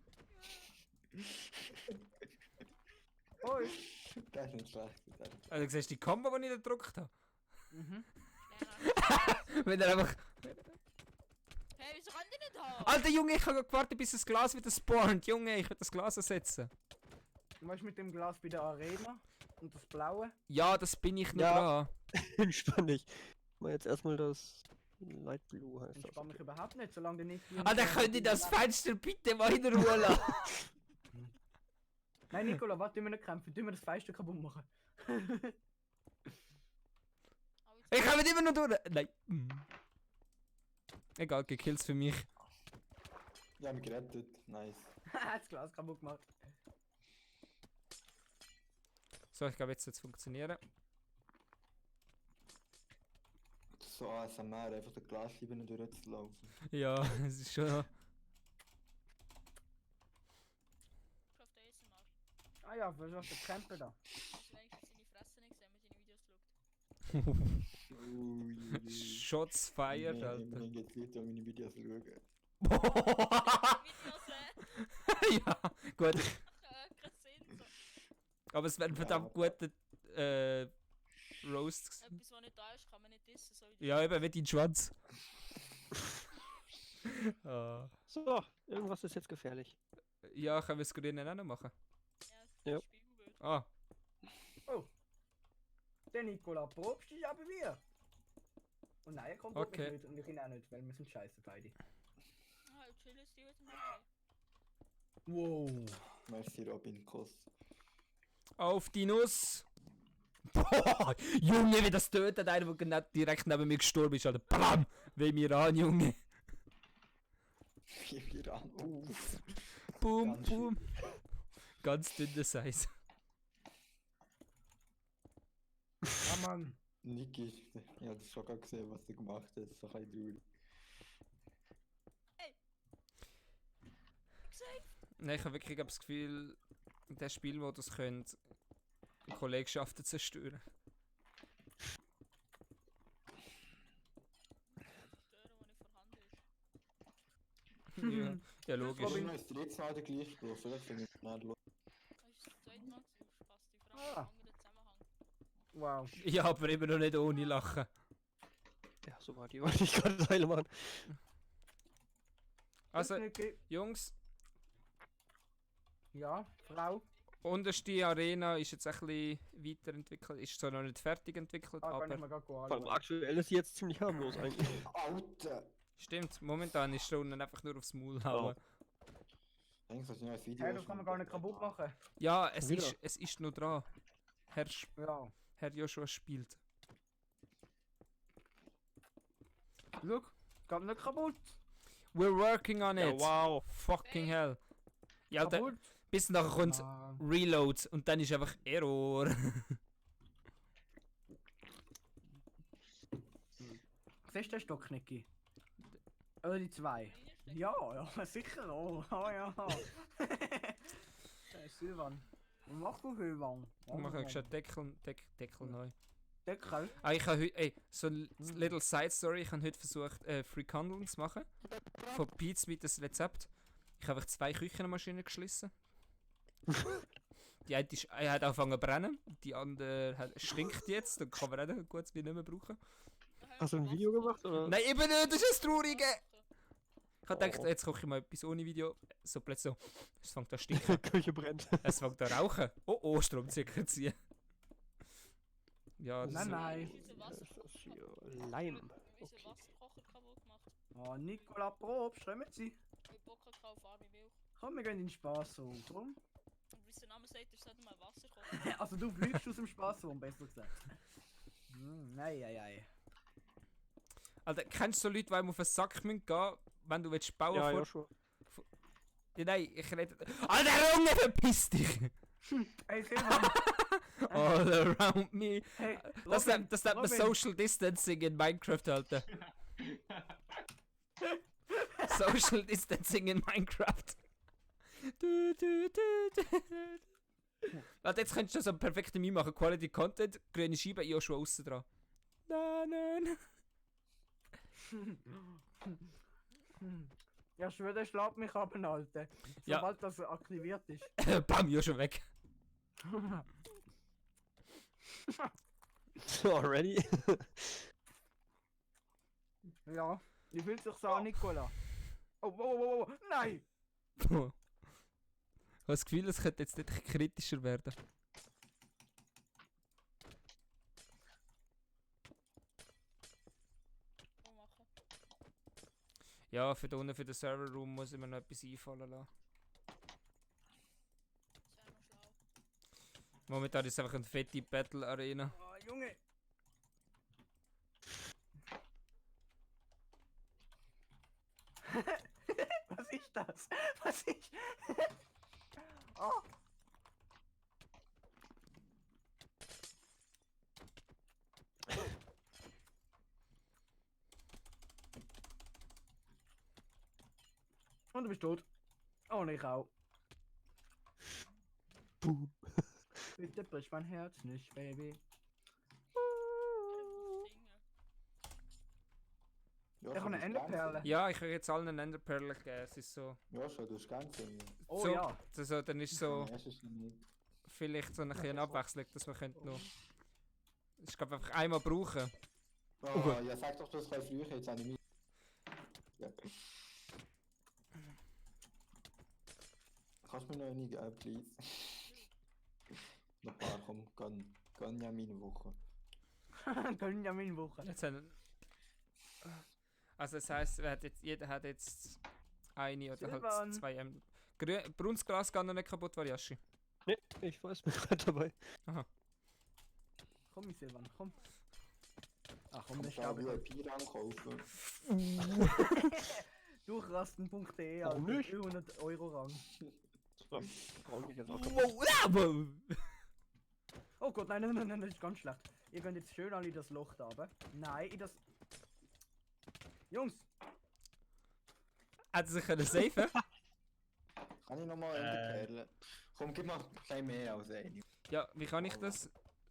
S1: Oi.
S5: Das ist nicht schlecht.
S2: Also, du siehst die Combo, die ich da gedruckt habe.
S1: Mhm.
S2: Wenn er einfach.
S4: Hey, wieso kann die nicht haben?
S2: Alter Junge, ich habe gewartet, bis das Glas wieder spawnt. Junge, ich will das Glas ersetzen.
S1: Was mit dem Glas bei der Arena? Und das blaue?
S2: Ja, das bin ich nur
S3: Ja.
S2: dran.
S3: Entspann dich. Mal jetzt erstmal das Light Blue heißt
S1: Ich
S3: das.
S1: spann mich überhaupt nicht, solange der nicht...
S2: Alter, könnt ihr das Fenster bitte mal in Ruhe lassen?
S1: Nein, Nicola, warte, tun wir nicht kämpfen. Tun wir das Fenster kaputt machen.
S2: Ich komme immer nur durch. Nein. Egal, gekillt für mich.
S5: Ja, mich gerettet. Nice.
S1: Das Glas kaputt gemacht.
S2: So, ich glaube, jetzt wird es funktionieren.
S5: So ASMR, einfach der Glasscheibe durchzulaufen.
S2: Ja, es ist schon.
S4: Ich hoffe, der ist mal.
S1: Ah ja, was ist der Camper da?
S4: Ich habe eigentlich seine Fresse nicht gesehen, wenn seine Videos schaut.
S5: Ui.
S2: Shots fired,
S5: Ich
S2: Alter.
S5: bringe jetzt Leute, die meine Videos schauen.
S4: Videos,
S2: Ja, gut.
S4: kein Sinn. So.
S2: Aber es wäre ein verdammt guter Roast gewesen.
S4: Etwas, was nicht da ist, kann man nicht dissen. So wie
S2: Ja, eben wie dein Schwanz. Ah.
S3: So, irgendwas ist jetzt gefährlich.
S2: Ja, können wir das Grüne auch noch machen?
S4: Ja,
S3: Ja.
S4: das Spiegelbild.
S2: Ah,
S1: Der Nicola probst dich aber wir. Und nein, er kommt auch
S2: Okay.
S1: nicht und ich ihn auch nicht, weil wir sind scheiße beide.
S4: Ah, ich chill jetzt die heute mal.
S1: Wow.
S5: Merci Robin, Kuss.
S2: auf die Nuss! Boah, Junge, wie das tötet, einer, der genau direkt neben mir gestorben ist, Alter. Bam! Weh mir an, Junge.
S5: Wie wir an.
S2: Boom,
S5: Ganz
S2: boom. Ganz dünner Size.
S1: Ja, Mann.
S5: Niki, ich habe das schon gerade gesehen, was du gemacht hast. So ein bisschen traurig.
S2: Nein, ich habe wirklich das Gefühl, der Spielmodus könnte Kollegschaften zerstören.
S4: Tören, die nicht vorhanden ist.
S2: Ja, ja
S5: Ich
S2: logisch.
S5: habe noch das dritte Mal den gleichen Spruch, vielleicht finde ich es nicht lustig.
S4: Das ist das zweite Mal gewesen, Spaß. Die Frage
S1: Ah.
S4: im anderen Zusammenhang.
S1: Wow.
S2: Ja, aber immer noch nicht ohne Lachen.
S3: Ja, so war die, wollte ich gerade Teile machen.
S2: Also,
S1: Niki.
S2: Jungs,
S1: Ja, Frau.
S2: unterste Arena ist jetzt ein bisschen weiterentwickelt, ist zwar noch nicht fertig entwickelt,
S1: Ah, kann ich
S2: aber
S1: mal gerade
S3: Vor allem
S1: anschauen.
S3: aktuell ist sie jetzt ziemlich harmlos eigentlich.
S5: Alter!
S2: stimmt, momentan ist schon einfach nur aufs Maul hauen.
S5: Denkst du, dass ich noch ein Video
S1: Hey, das kann man gar nicht kaputt machen.
S2: Ja,
S3: Wieder.
S2: es ist noch dran.
S1: Ja.
S2: Herr Joshua spielt.
S1: Schau, geht nicht kaputt.
S2: We're working on
S3: Ja,
S2: it.
S3: wow.
S2: Fucking hell. Ja, Alter,
S1: Kaputt.
S2: bis nachher kommt
S1: Ah.
S2: Reload und dann ist einfach Error.
S1: Siehst du den Stock, Niki? Oder die zwei? Ja, ja, sicher. Oh, ja. Silvan. Was machst du, Silvan?
S2: Ich mache schon Deckel neu.
S1: Deckel.
S2: Ah, ich habe heute, so ein little side story, ich habe heute versucht, Free Candling zu machen. Von Pizza mit das Rezept. Ich habe einfach 2 Küchenmaschinen geschlossen. Die eine hat angefangen zu brennen, die andere stinkt jetzt, dann kann man auch nicht gut wie nicht mehr brauchen.
S3: Hast du ein Video gemacht oder?
S2: Nein, eben nicht, das ist das Traurige! Ich habe gedacht,
S3: Oh.
S2: jetzt koche ich mal etwas ohne Video. So plötzlich so, es fängt an zu stinken,
S3: Küche brennt.
S2: es fängt an zu rauchen. Oh, Stromzirkel ziehen. Ja, das
S1: Nein,
S2: ist
S1: nein.
S4: Unser
S3: Das
S4: Wasserkocher
S3: ist hier
S4: kaputt-
S3: Leim.
S4: unser
S3: Okay.
S4: Wasserkocher kaputt gemacht.
S1: Oh, Nicola Probst, kommen Sie.
S4: Ich Bock hatte auf warme Milch.
S1: Komm, wir gehen in den Spaßraum. Komm.
S4: Und wie der Name sagt, ist halt mal Wasser kochen.
S1: Also du fliegst aus dem Spaßraum, besser gesagt. Ei.
S2: Alter, kennst du so Leute, die einem auf den Sack gehen müssen, wenn du willst bauen
S3: Ja,
S2: vor-
S3: Joshua.
S2: Ja, nein, ich rede... Alter, Junge, verpiss dich!
S1: Hey, Silvan.
S2: All around me.
S1: Hey,
S2: Das
S1: Robin,
S2: nennt man
S1: Robin.
S2: Social Distancing in Minecraft, Alter. Social Distancing in Minecraft. Warte, jetzt könntest du so einen perfekten Meme machen. Quality Content, grüne Scheibe, Joshua aussen dran. Nein.
S1: Ja, ich schwöre, der schlägt mich ab, Alter.
S2: Ja.
S1: Sobald das aktiviert ist.
S2: Bam, Joshua weg.
S3: Already?
S1: Ja, wie fühlt sich so an, Nicola? Oh, wow, nein!
S2: Ich habe das Gefühl, es könnte jetzt nicht kritischer werden.
S4: Was machen?
S2: Ja, für da unten für den Server-Room muss ich mir noch etwas einfallen lassen.
S4: Das wäre noch schlau.
S2: Momentan ist es einfach eine fette Battle-Arena.
S1: Oh, Junge! Was ist das? Was ist... Oh! Und du bist tot. Oh, und ich auch.
S3: Boom.
S1: Bitte bricht mein Herz nicht, Baby.
S4: Dinge.
S5: Ja,
S1: Ich habe eine Enderperle.
S2: Ja, ich habe jetzt allen einen Enderperle gegeben. Es ist so...
S5: Joshua, du hast ganz singen.
S1: Oh
S2: so,
S1: ja.
S2: so, dann ist so
S5: Ja, ist nicht.
S2: vielleicht so ein bisschen Abwechslung, dass man könnte noch... Ich glaube einfach einmal brauchen.
S5: Oh, ja, sag doch, das kann früher, jetzt habe ich mich. Ja. Kannst du mir noch eine geben, please? Noch ein paar, komm, gönn ja meine Woche.
S1: Können ja meine Woche.
S2: Jetzt haben... Also das heisst, jeder hat jetzt eine oder
S1: Silvan.
S2: halt 2 Emden. Braunes Glas geht noch nicht kaputt, Variashi.
S3: Ne, ich weiß, bin gerade dabei.
S1: Komm, Silvan, komm. Ach komm, das
S5: Ich kann
S1: ist
S5: VIP-Rang kaufen.
S1: Durchrasten.de,
S3: Warum
S1: Alter,
S3: nicht?
S1: 300 Euro Rang.
S3: So, Braun geht jetzt auch kaputt.
S2: Wow, aber-
S1: Oh Gott, nein, nein, nein, nein, das ist ganz schlecht. Ihr könnt jetzt schön alle in das Loch da runter. Nein, in das... Jungs!
S2: Hat er sich können safen?
S5: Kann ich nochmal Enderperlen? Komm, gib mal ein bisschen mehr als eine.
S2: Ja, wie kann ich das?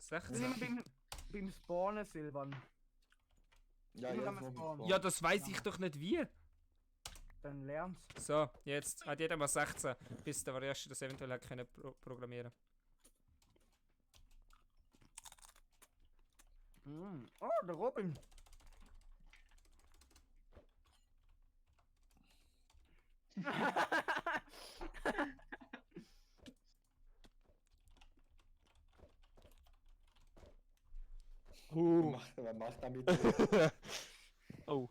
S1: Wir
S2: 16?
S1: sind beim Spawnen, Silvan.
S5: Ja,
S1: Immer
S5: ja,
S1: wenn wir spawnen.
S2: Ja, das weiß ich doch nicht wie.
S1: Dann lernst
S2: So, jetzt hat jeder mal 16, bis der Variashi das eventuell hat können programmieren.
S1: Oh, der Robin!
S5: Wer macht damit?
S3: Oh.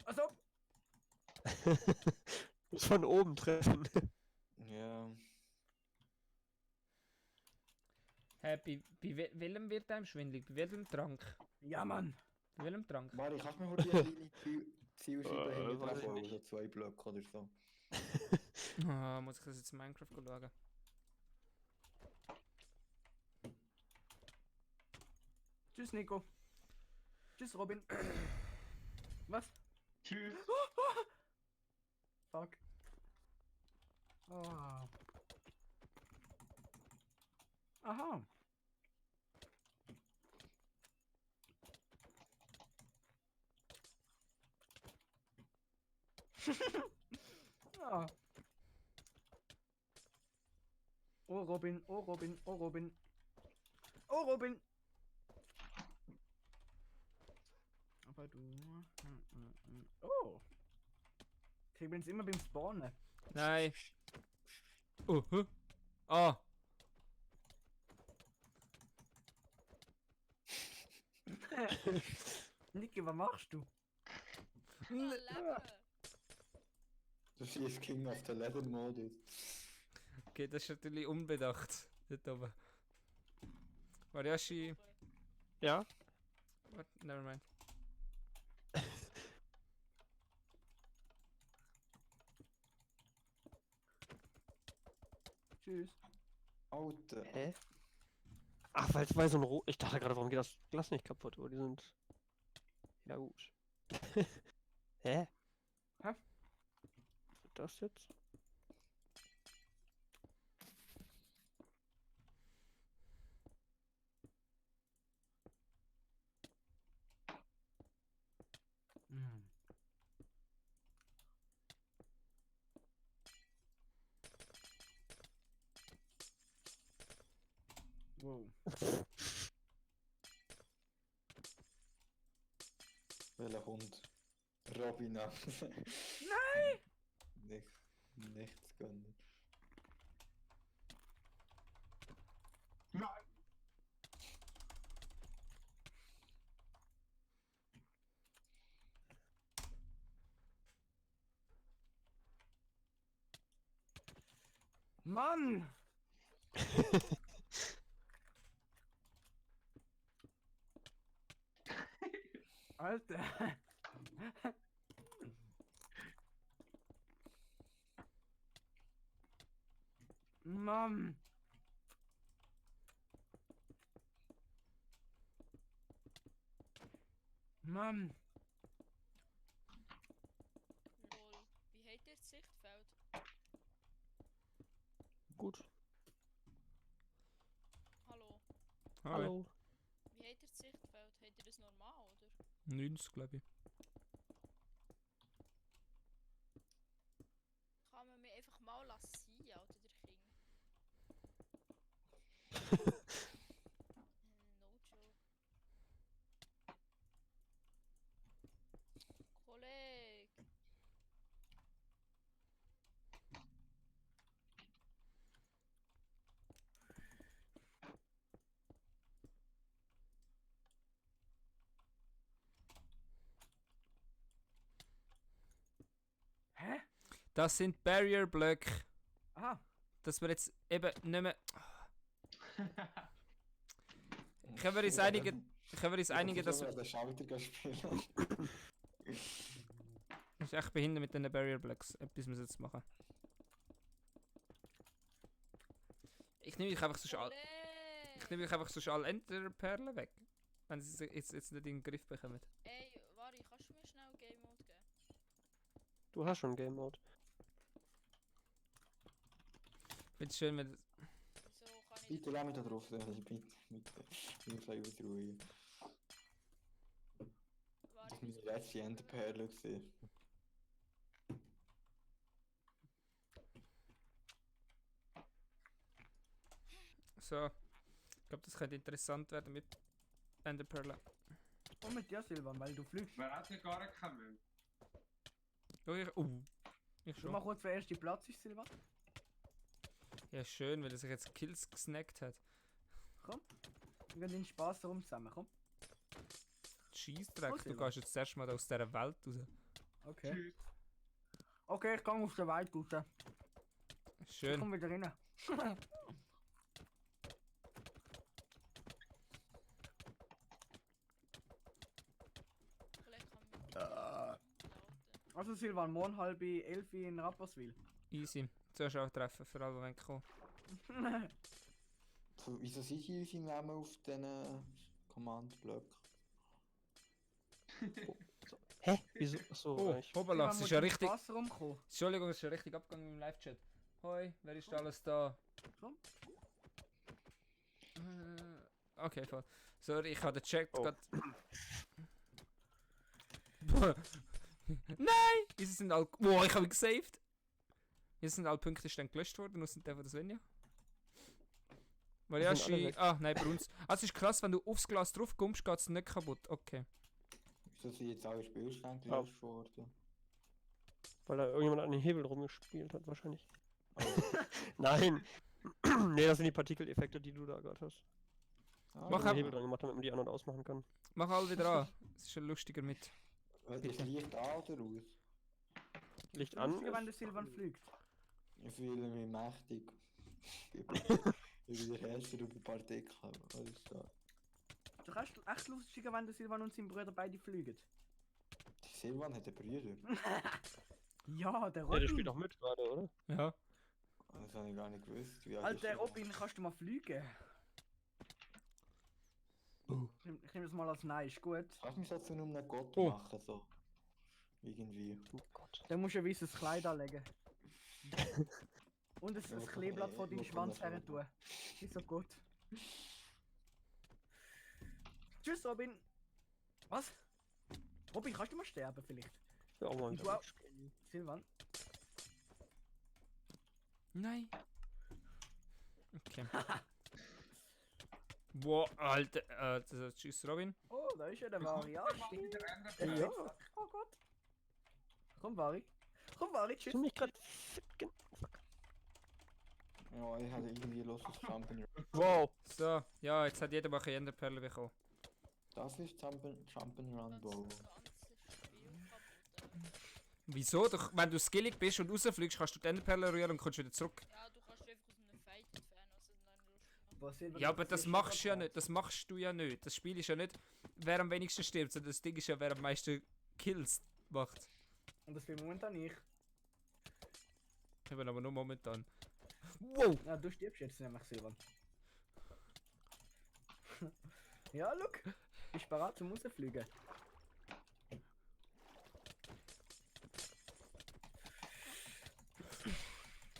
S1: Also,
S3: Muss von oben treffen.
S5: Ja.
S2: Hä, bei welchem wird einem schwindelig? Bei welchem Trank?
S1: ja Mann!
S2: Bei welchem Trank?
S5: Mari, kannst du mir heute die kleine Zielscheibe hinten
S3: weiß
S5: drauf
S3: ich
S5: holen?
S3: nicht.
S5: So 2 Blöcke oder so.
S2: Ah, muss ich das jetzt in Minecraft schauen?
S1: Tschüss, Nico. Tschüss, Robin. Was?
S6: Tschüss.
S1: Fuck. Ah. Aha. ah. Oh Robin, oh Robin, oh Robin. Oh Robin. Aber du. Oh. Ich bin jetzt immer beim Spawnen.
S2: Nein. Ah.
S1: Niki, was machst du?
S4: Leben!
S5: Du siehst King of the Leather Modus.
S2: Okay, das ist natürlich unbedacht. Dort oben. Variashi.
S3: Ja?
S2: What? Nevermind.
S1: Tschüss.
S5: Alter.
S3: Hä? Ach, weil so ein Rot. Ich dachte gerade, warum geht das Glas nicht kaputt? Aber die sind. Ja, gut. Hä?
S1: Hä?
S3: Das jetzt?
S1: Mm. Wow.
S5: Welcher Hund? Robina.
S1: Nein!
S5: Nichts gönnen.
S6: Nein.
S1: Mann! Alter! Mann! Mann!
S4: Lol. Wie heet ihr das Sichtfeld?
S3: Gut.
S4: Hallo.
S3: Hallo.
S4: Wie heet ihr das Sichtfeld? Heet ihr das normal, oder?
S2: 90, glaube ich.
S4: Kann man mich einfach mal lassen, Alter, der King? No joke. Kolleg!
S1: Hä?
S2: Das sind Barrier-Blöcke.
S1: Aha.
S2: Dass wir jetzt eben nicht mehr... Können wir uns einigen, dass wir...
S5: Den Schalter spielen.
S2: Ich bin echt behindert mit diesen Barrier-Blocks. Etwas müssen wir jetzt machen. Ich nehme euch einfach so alle... Ich nehme euch einfach so alle Enderperlen weg. Wenn sie sie jetzt nicht in den Griff bekommen.
S4: Ey, Vari, kannst du mir schnell Game Mode geben?
S3: Du hast schon Game Mode.
S2: Ich finde es schön, wenn...
S4: Wieso kann ich
S5: Bitte lass mich da drauf, also bitte. Mit ein bisschen ausruhen. Das war meine letzte Enderperle gewesen.
S2: So. Ich glaube, das könnte interessant werden mit Enderperlen.
S1: Und mit dir, Silvan, weil du fliegst.
S6: Wer hat ja gar nicht kommen?
S2: Oh, ich
S1: Schon mal
S2: schon.
S1: kurz, wer erst die Platz ist, Silvan.
S2: Ja, schön, weil er sich jetzt Kills gesnackt hat.
S1: Komm. Wir gehen den Spaß darum zusammen, komm.
S2: Scheissdreck,
S1: Oh,
S2: du
S1: Silvan.
S2: gehst jetzt erstmal aus dieser Welt raus.
S1: Okay.
S6: Tschüss.
S1: Okay, ich gehe auf der Welt raus. Ich
S2: Schön.
S1: komm wieder rein.
S4: vielleicht kann man lauten.
S1: Also Silvan, morgen 10:30 in Rapperswil.
S2: Easy. Zuerst auch treffen für alle, die kommen.
S5: So, wieso sind die unsere Namen auf diesen Command-Blöcken?
S3: Hä? Wieso? Achso,
S2: Oh,
S3: ich...
S2: hoppala, es ist ja richtig...
S1: Wasser rumgekommen.
S2: Entschuldigung, es ist ja richtig abgegangen im Live-Chat. Hoi, wer ist alles da?
S1: Komm.
S2: Okay, voll. Sorry, ich habe den Chat
S3: Oh.
S2: grad... Nein! Wieso sind alle... Wow, ich habe ihn gesaved! Wieso sind alle Punkte dann gelöscht worden, außer der von der Svenja?
S3: Die sind alle
S2: Mariashi...
S3: weg.
S2: Ah, nein, bei uns. Ah, es ist krass, wenn du aufs Glas drauf kommst, geht es nicht kaputt. Okay.
S5: Wieso sind jetzt alle Spielstände
S3: Ja.
S5: gelöscht worden?
S3: Weil da irgendjemand an den Hebel rumgespielt hat, wahrscheinlich. Nein! Nee, das sind die Partikeleffekte, die du da gerade hast.
S5: Ah,
S2: Mach
S3: Ich hab
S2: ab-
S3: den Hebel dran gemacht, damit man die an- und ausmachen kann.
S2: Mach alle wieder an. Es ist schon lustiger mit.
S5: Ist Licht an oder aus?
S3: Licht an.
S1: Lustiger, wenn der
S3: ist-
S1: Silvan fliegt.
S5: Ich fühle mich mächtig. Über der Herrscher über Partikel. Was ist das?
S1: Doch echt lustiger, wenn der Silvan und sein Bruder beide fliegen.
S5: Die Silvan hat einen Bruder.
S1: Ja, der
S3: Ja,
S1: Robin.
S3: der spielt auch mit gerade, oder?
S2: Ja.
S5: Das habe ich gar nicht gewusst. Wie alt ist
S1: Alter,
S5: der?
S1: Robin, kannst du mal fliegen? Ich nehm das mal als Nein, ist gut.
S5: Kannst du mich so zu einem Gott
S2: Oh.
S5: machen? So. Irgendwie.
S3: Oh Gott.
S1: Dann musst du ein weißes Kleid anlegen. Und
S5: Ja,
S1: ein Kleeblatt vor deinen
S5: muss
S1: Schwanz
S5: man
S1: her tun. Ist so gut. Tschüss, Robin. Was? Robin, kannst du mal sterben vielleicht?
S3: Ja, auch mal
S1: Du auch?
S3: wieder.
S1: Silvan?
S2: Nein. Okay. Wow, Alter. Tschüss, Robin.
S1: Oh, da ist ja der Vari. Ja, stimmt.
S5: Ja.
S1: Ja. Oh Gott. Komm, Vari. Komm, Vari, tschüss.
S3: Du mich gerade ficken.
S5: Ja, ich hatte irgendwie Lust auf Jump'n'Run.
S3: Wow.
S2: So, ja, jetzt hat jeder mal eine Enderperle bekommen.
S5: Das ist Jump'n'Run
S4: Das
S5: Bow.
S4: ganze Spiel kaputt.
S2: Wieso? Doch, wenn du skillig bist und rausfliegst, kannst du die Enderperle rühren und kommst wieder zurück.
S4: Ja, du kannst dich einfach aus einem Fight entfernen, also dann lustig machen.
S1: Boah, Silvan,
S2: Ja, aber das
S1: ist
S2: machst du ja
S1: schon
S2: nicht. Das machst du ja nicht. Das Spiel ist ja nicht, wer am wenigsten stirbt, sondern das Ding ist ja, wer am meisten Kills macht.
S1: Und das will momentan ich.
S2: Eben aber nur momentan. Wow!
S1: Ja, du stirbst jetzt nämlich, Silvan. Ja, look. Bist bereit zum Rausfliegen?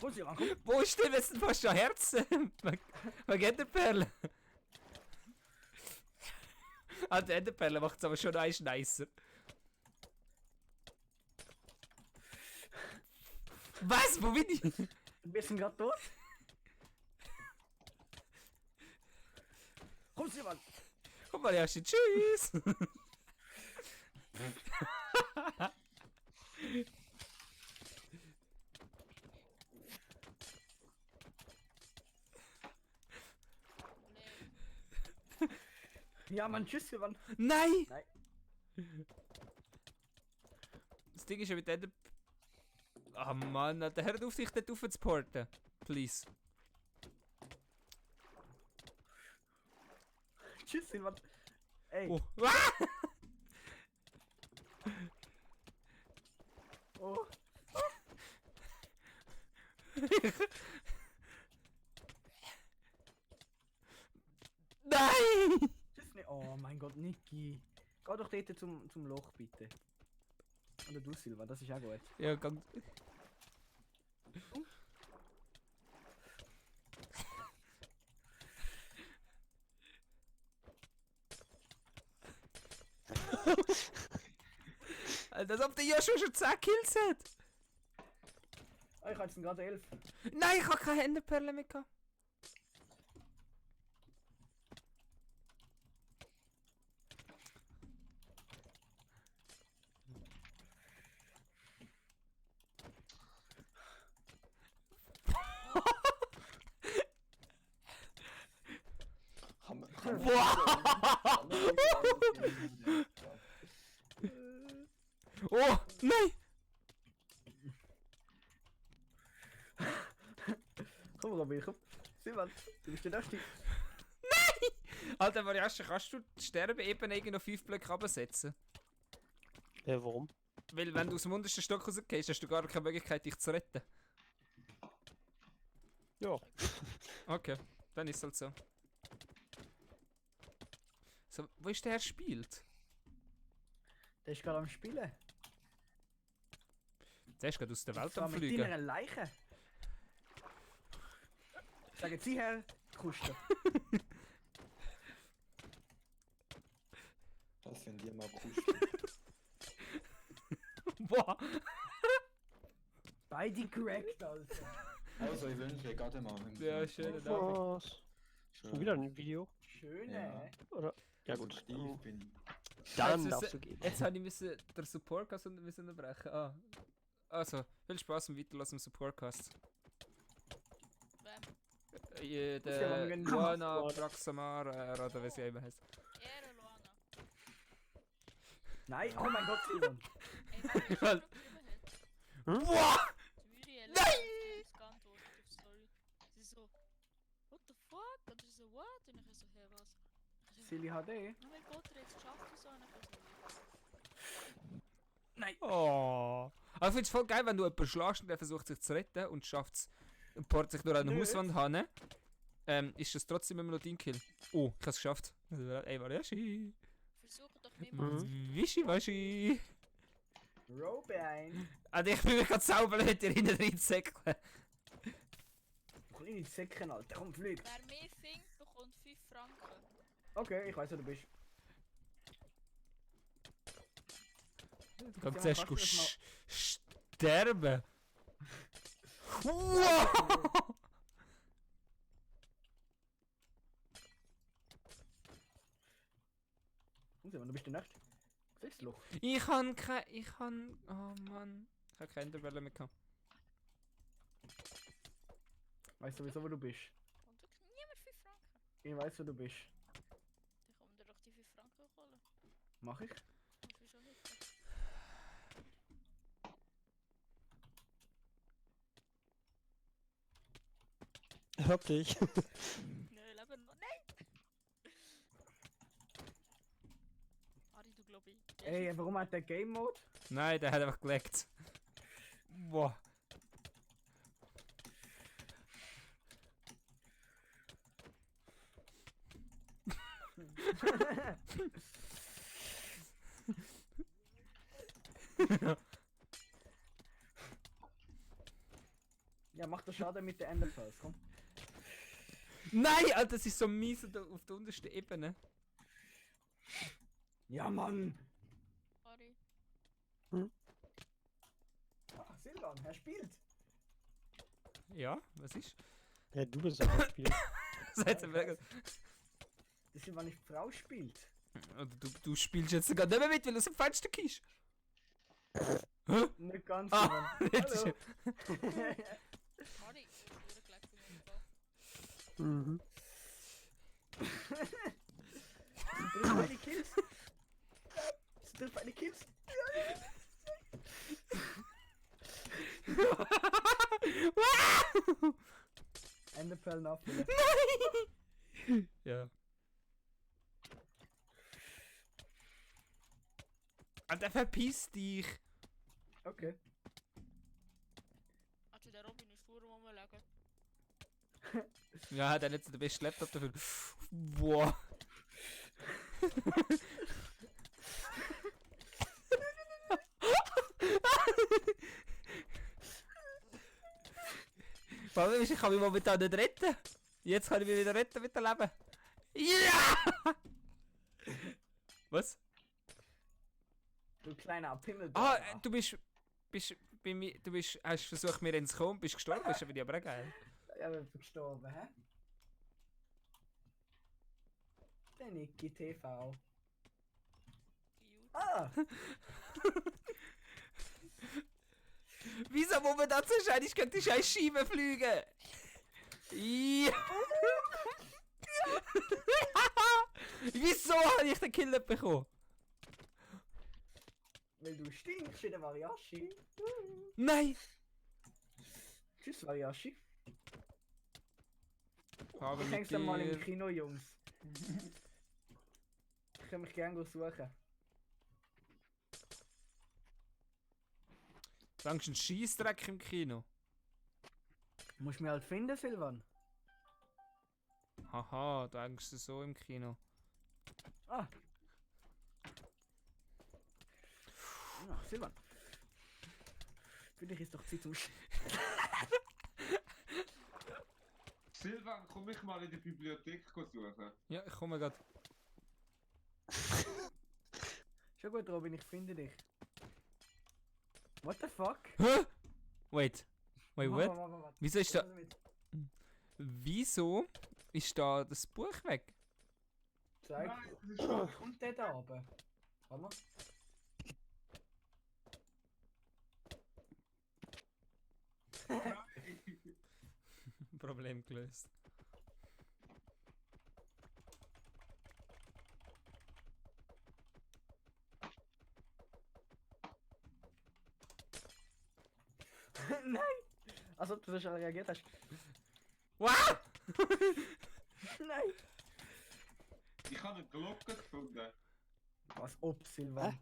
S1: Komm, Silvan, komm.
S2: Wo ist denn jetzt fast schon Herzen? Man geht die Perle. Ah, die Enderperle macht es aber schon ein nicer. Was? Wo bin ich?
S1: Wir sind gerade tot. Komm, Silvan.
S2: Guck mal, ja, tschüss!
S4: Nee,
S1: Ja, Mann, tschüss, Silvan.
S2: Nein!
S1: Nein.
S2: Das Ding ist ja mit Ender... Ah Mann, Alter, hört auf dich dort rauf zu porten. Please.
S1: Tschüss, Silvan. Ey,
S2: Oh. Ah!
S1: oh.
S2: Nein!
S1: Tschüss, ne. Oh mein Gott, Niki. Geh doch dort zum Loch, bitte. Oder du, Silvan, das ist auch gut.
S2: Ja, ganz. Als ob der Joshua schon 10 Kills hat.
S1: Ah, ich hatte jetzt gerade 11.
S2: Nein, ich habe keine Händeperle mehr gehabt. Oh, nein!
S1: Komm, Robin, komm. Silvan, du bist der Nächste.
S2: Alter, Variasche, kannst du die Sterbeebene irgendwie noch 5 Blöcke runtersetzen?
S3: Warum?
S2: Weil wenn du aus dem untersten Stock rausgehst, hast du gar keine Möglichkeit, dich zu retten.
S3: Ja.
S2: Okay, dann ist es halt so. So, wo ist der Herr spielt?
S1: Der ist gerade am Spielen.
S2: Der ist gerade aus der Welt
S1: Zwar
S2: am
S1: mit
S2: Fliegen.
S1: deiner Leiche. Sagen Sie, Herr Kuster.
S5: Das finde ich immer cool.
S2: Boah!
S1: Beide correct, Alter.
S5: Also, ich wünsche dir gerade mal.
S2: Ja, schön.
S3: Was? Schon wieder ein Video?
S1: Schön,
S5: Ja.
S3: Oder? Ja gut.
S5: Produktiv bin ich.
S3: Dann
S2: Jetzt
S3: darfst du gehen.
S2: Jetzt habe ich den Supportcast unterbrechen. Ah. Also, viel Spaß im Weiterlassen im Supportcast.
S4: Wem?
S1: Ja,
S2: Der
S1: wir gehen
S2: Luana
S3: nach-
S2: Praxamar oder wie sie immer heißt.
S4: Ehre, Luana.
S1: Nein, oh mein Gott, Silvan.
S4: Ey, wer ist
S2: Weil-
S4: das geschrieben hat?
S2: Boah!
S4: Die Muriel hat geantwortet auf die Story. Sie so, what the fuck? Und ich so, what? Und ich so, hey, was? Ich so,
S1: Silly HD.
S4: oh mein Gott, er hat es geschafft und so. Und ich so,
S1: Nein.
S2: Oh. Aber ich finde es voll geil, wenn du jemanden schlägst und der versucht sich zu retten und schafft es, port sich durch eine
S1: Nö.
S2: Hauswand hin. Ist das trotzdem immer noch dein Kill? Oh, ich habe es geschafft. Ey, Variashi.
S4: versuche doch niemals.
S2: Wischiwaschi.
S1: Robin.
S2: Also ich bin mir gerade sauber mit dir hinten rein säckeln.
S1: Du kleine Säcken, Alter. Komm, flieg.
S4: Wer mehr findet, bekommt 5 Franken.
S1: Okay, ich weiß, wo du bist.
S2: Du kannst
S1: Ja,
S2: zuerst
S1: kannst du das mal-
S2: sterben. Wow!
S1: Und Silvan, du bist der Nächste. Siehst du Loch?
S2: Ich kann kein... Oh Mann. Ich habe keine Tabelle mehr gehabt.
S1: Weißt du sowieso, wo du bist?
S4: Und wirklich niemand 5 Franken.
S1: Ich weiß, wo du bist.
S4: Dann kommt er doch die 5 Franken holen.
S1: Mach ich?
S4: Und wieso nicht?
S3: Hab dich.
S4: Nein, leben noch. Nein! Ari, du glaub ich.
S1: Ey, warum hat der Game Mode?
S2: Nein, der hat einfach geleckt. Boah.
S1: Ja, mach das Schaden mit der Enderpearls, komm.
S2: Nein, Alter, das ist so mies auf der untersten Ebene.
S1: Ja, Mann!
S4: Ari.
S1: Ah, Silvan, er spielt!
S2: Ja, was ist?
S3: Ja, du bist ja Spiel.
S2: Seid ihr weg?
S1: Das Silvan nicht Frau spielt.
S2: Oder du spielst jetzt sogar nicht mehr mit, weil du aus dem Fenster gehst.
S1: Nicht ganz,
S2: Ah,
S1: Silvan.
S2: jetzt ist
S1: Hallo.
S4: Ari, du hast wieder gelegt im Unfall.
S3: Mhm.
S1: Sind das meine Kills? Sind das meine Kills? schnell nachfüllen.
S2: Ja. Alter, verpiss dich!
S1: Okay.
S4: Also der Robin ist vor am Legen.
S2: Ja, der hat jetzt den besten Laptop dafür. Boah. Warum ich kann mich momentan nicht retten? Jetzt kann ich mich wieder retten mit dem Leben. Ja! Was?
S1: Du kleiner Pimmel.
S2: Ah, du bist bei mir, hast versucht mir ins Kommen, bist gestorben, ist aber auch geil.
S1: Ja, wir sind gestorben, hä? Der Niki TV.
S4: Cute.
S1: Ah!
S2: Wieso muss man da so scheinen? Ich könnte die scheiß Scheibe fliegen. Ja. Wieso habe ich den Kill nicht bekommen?
S1: Weil du stinkst wie der Variashi.
S2: Nein!
S1: Tschüss, Variashi.
S2: Aber
S1: Ich
S2: mit
S1: häng's dann mal im
S2: dir.
S1: Kino, Jungs. Ich kann mich gerne suchen.
S2: Du hast einen Scheissdreck im Kino.
S1: Musst du mich halt finden, Silvan.
S2: Haha, du hängst so im Kino.
S1: Ah. Ja, Silvan. Für dich ist doch Zeit zum
S6: Silvan, komm ich mal in die Bibliothek suchen.
S2: Ja, ich komme grad.
S1: Schon gut, Robin, ich finde dich. What the fuck?
S2: Hä? Wait, what?
S1: Warte.
S2: Wieso ist da.
S1: Was mit-
S2: Wieso ist da das Buch weg?
S1: Zeig.
S6: Nein, das ist schon.
S1: Und der da oben. Warte mal.
S2: Problem gelöst.
S1: Nein! Als ob du so schnell reagiert hast.
S2: Wow!
S1: Nein!
S6: Ich habe eine Glocke gefunden.
S1: Was ob, Silvan?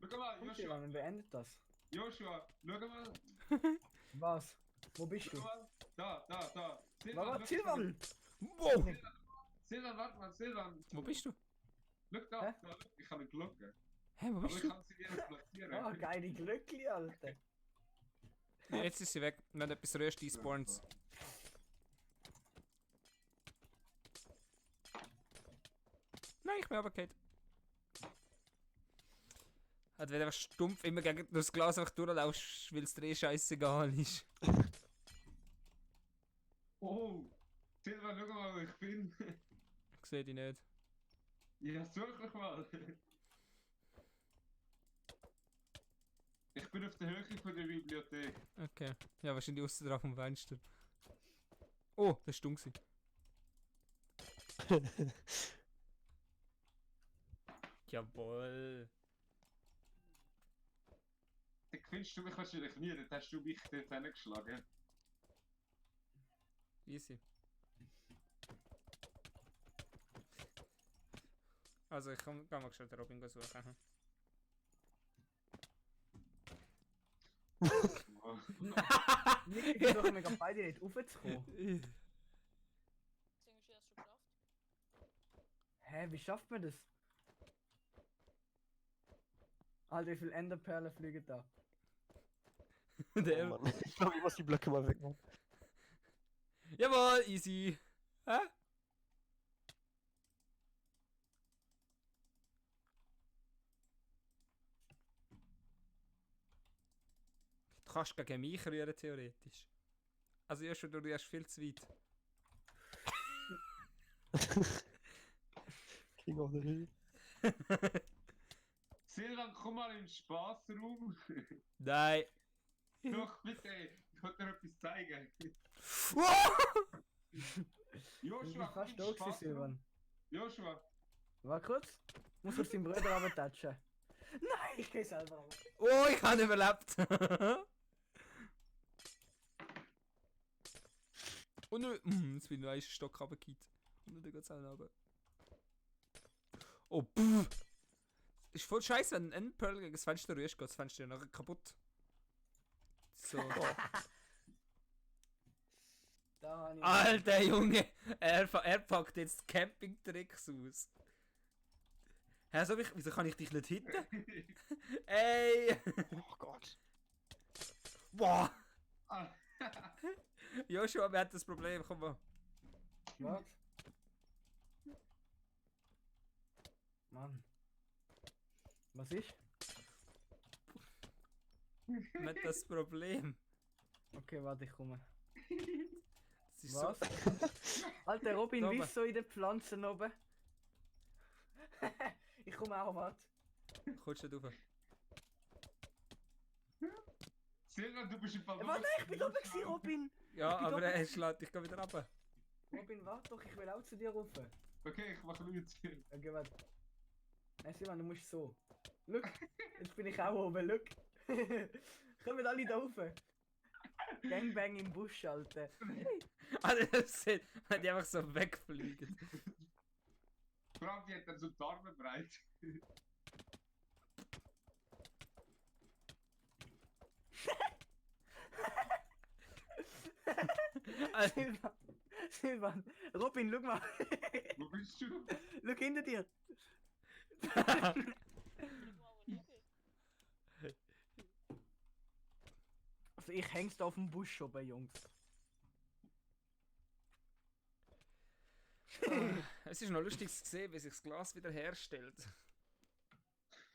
S6: Schau mal,
S1: Und
S6: Joshua,
S1: Silvan, wer beendet das?
S6: Joshua, schau mal,
S1: Was? Wo bist
S6: schau
S1: du?
S6: mal. Da.
S1: Warte,
S6: schau
S1: Silvan!
S6: mal.
S2: Wow!
S6: Silvan, warte mal, Silvan.
S2: Wo bist du?
S6: Schau da,
S1: Hä?
S6: da, ich habe eine Glocke.
S2: Hä, wo
S6: Aber
S2: bist
S6: ich
S2: du?
S6: kann sie nirgends platzieren.
S1: Ah, geile Glöckli, Alter.
S2: Jetzt ist sie weg. Wir haben etwas röst spawns. Nein, ich bin aber Kate. Hat wenn du einfach stumpf immer gegen das Glas einfach durchlaufst, weil es dir eh scheißegal ist.
S6: Oh, Silvan, schau mal, wo ich bin.
S2: Ich sehe dich nicht.
S6: Ja, such mich mal. Ich bin auf der Höhe von der Bibliothek.
S2: Okay. Ja, wahrscheinlich außen drauf am Fenster. Oh, das ist dumm gewesen. Jawohl.
S6: Dann findest du mich wahrscheinlich nie, dann hast du mich dort hingeschlagen.
S2: Easy. Also ich kann mal schnell den Robin suchen. hm?
S1: Nicht, ich versuche mir beide nicht raufzukommen.
S4: Deswegen hast du das schon geschafft.
S1: Hä, wie schafft man das? Alter, wie viele Enderperlen fliegen da?
S2: Der.
S3: Oh Mann. Ich glaube, ich muss die Blöcke mal wegmachen.
S2: Jawohl, easy. Hä? Du kannst gegen mich rühren, theoretisch. Also ja, schon, du rührst viel zu weit.
S3: King of the Hill.
S6: Silvan, komm mal in den Spaßraum.
S2: Nein.
S6: Doch, bitte, ich wollte dir etwas zeigen.
S1: Ich
S6: Joshua,
S1: bin
S6: komm
S1: fast
S6: in
S1: da
S6: den
S1: gewesen,
S6: Spaßraum.
S1: Silvan.
S6: Joshua,
S1: Warte kurz. Muss auf seinen Bruder runtertatschen. Nein, ich geh selber runter.
S2: Oh, ich habe überlebt. Oh nö, jetzt bin ich noch einen Stock runtergefallen. Und dann geht's auch runter. Oh, pff. Ist voll scheiße, wenn ein Endpearl gegen das Fenster rührst, geht das Fenster ja nachher kaputt. So.
S1: Da habe ich...
S2: Alter Junge, er packt jetzt Campingtricks aus. Hä, wieso kann ich dich nicht hitten? Ey!
S3: Oh Gott.
S2: Boah!
S6: Ah.
S2: Joshua, wir haben das Problem, komm mal.
S1: Was? Mann. Was ist?
S2: Wir haben das Problem.
S1: Okay, warte, ich komme.
S2: Das ist
S1: Was?
S2: so...
S1: Alter Robin,
S2: Da oben.
S1: wie so in den Pflanzen oben? Ich komme auch, warte.
S2: Kommst du nicht rauf?
S6: Silvan, du bist im Fall...
S1: Warte, ich bin oben gewesen, Robin!
S2: Ja,
S1: Ich bin
S2: aber
S1: doch-
S2: er schlägt dich wieder runter.
S1: Robin, warte doch, ich will auch zu dir rufen.
S6: Okay, ich mache nichts.
S1: Okay, warte. Nein, Simon, du musst so. Look, jetzt bin ich auch oben, look. Kommen alle da rauf. Gangbang im Busch, Alter.
S2: Alter, das sieht, wenn die einfach so wegfliegen.
S6: Vor allem, die hat dann so die Arme breit.
S2: Alter,
S1: Silvan, Silvan, Robin, schau mal.
S6: Wo bist du?
S1: Schau hinter dir. Also ich häng's da auf dem Busch oben, Jungs.
S2: es ist noch lustig zu sehen, wie sich das Glas wieder herstellt.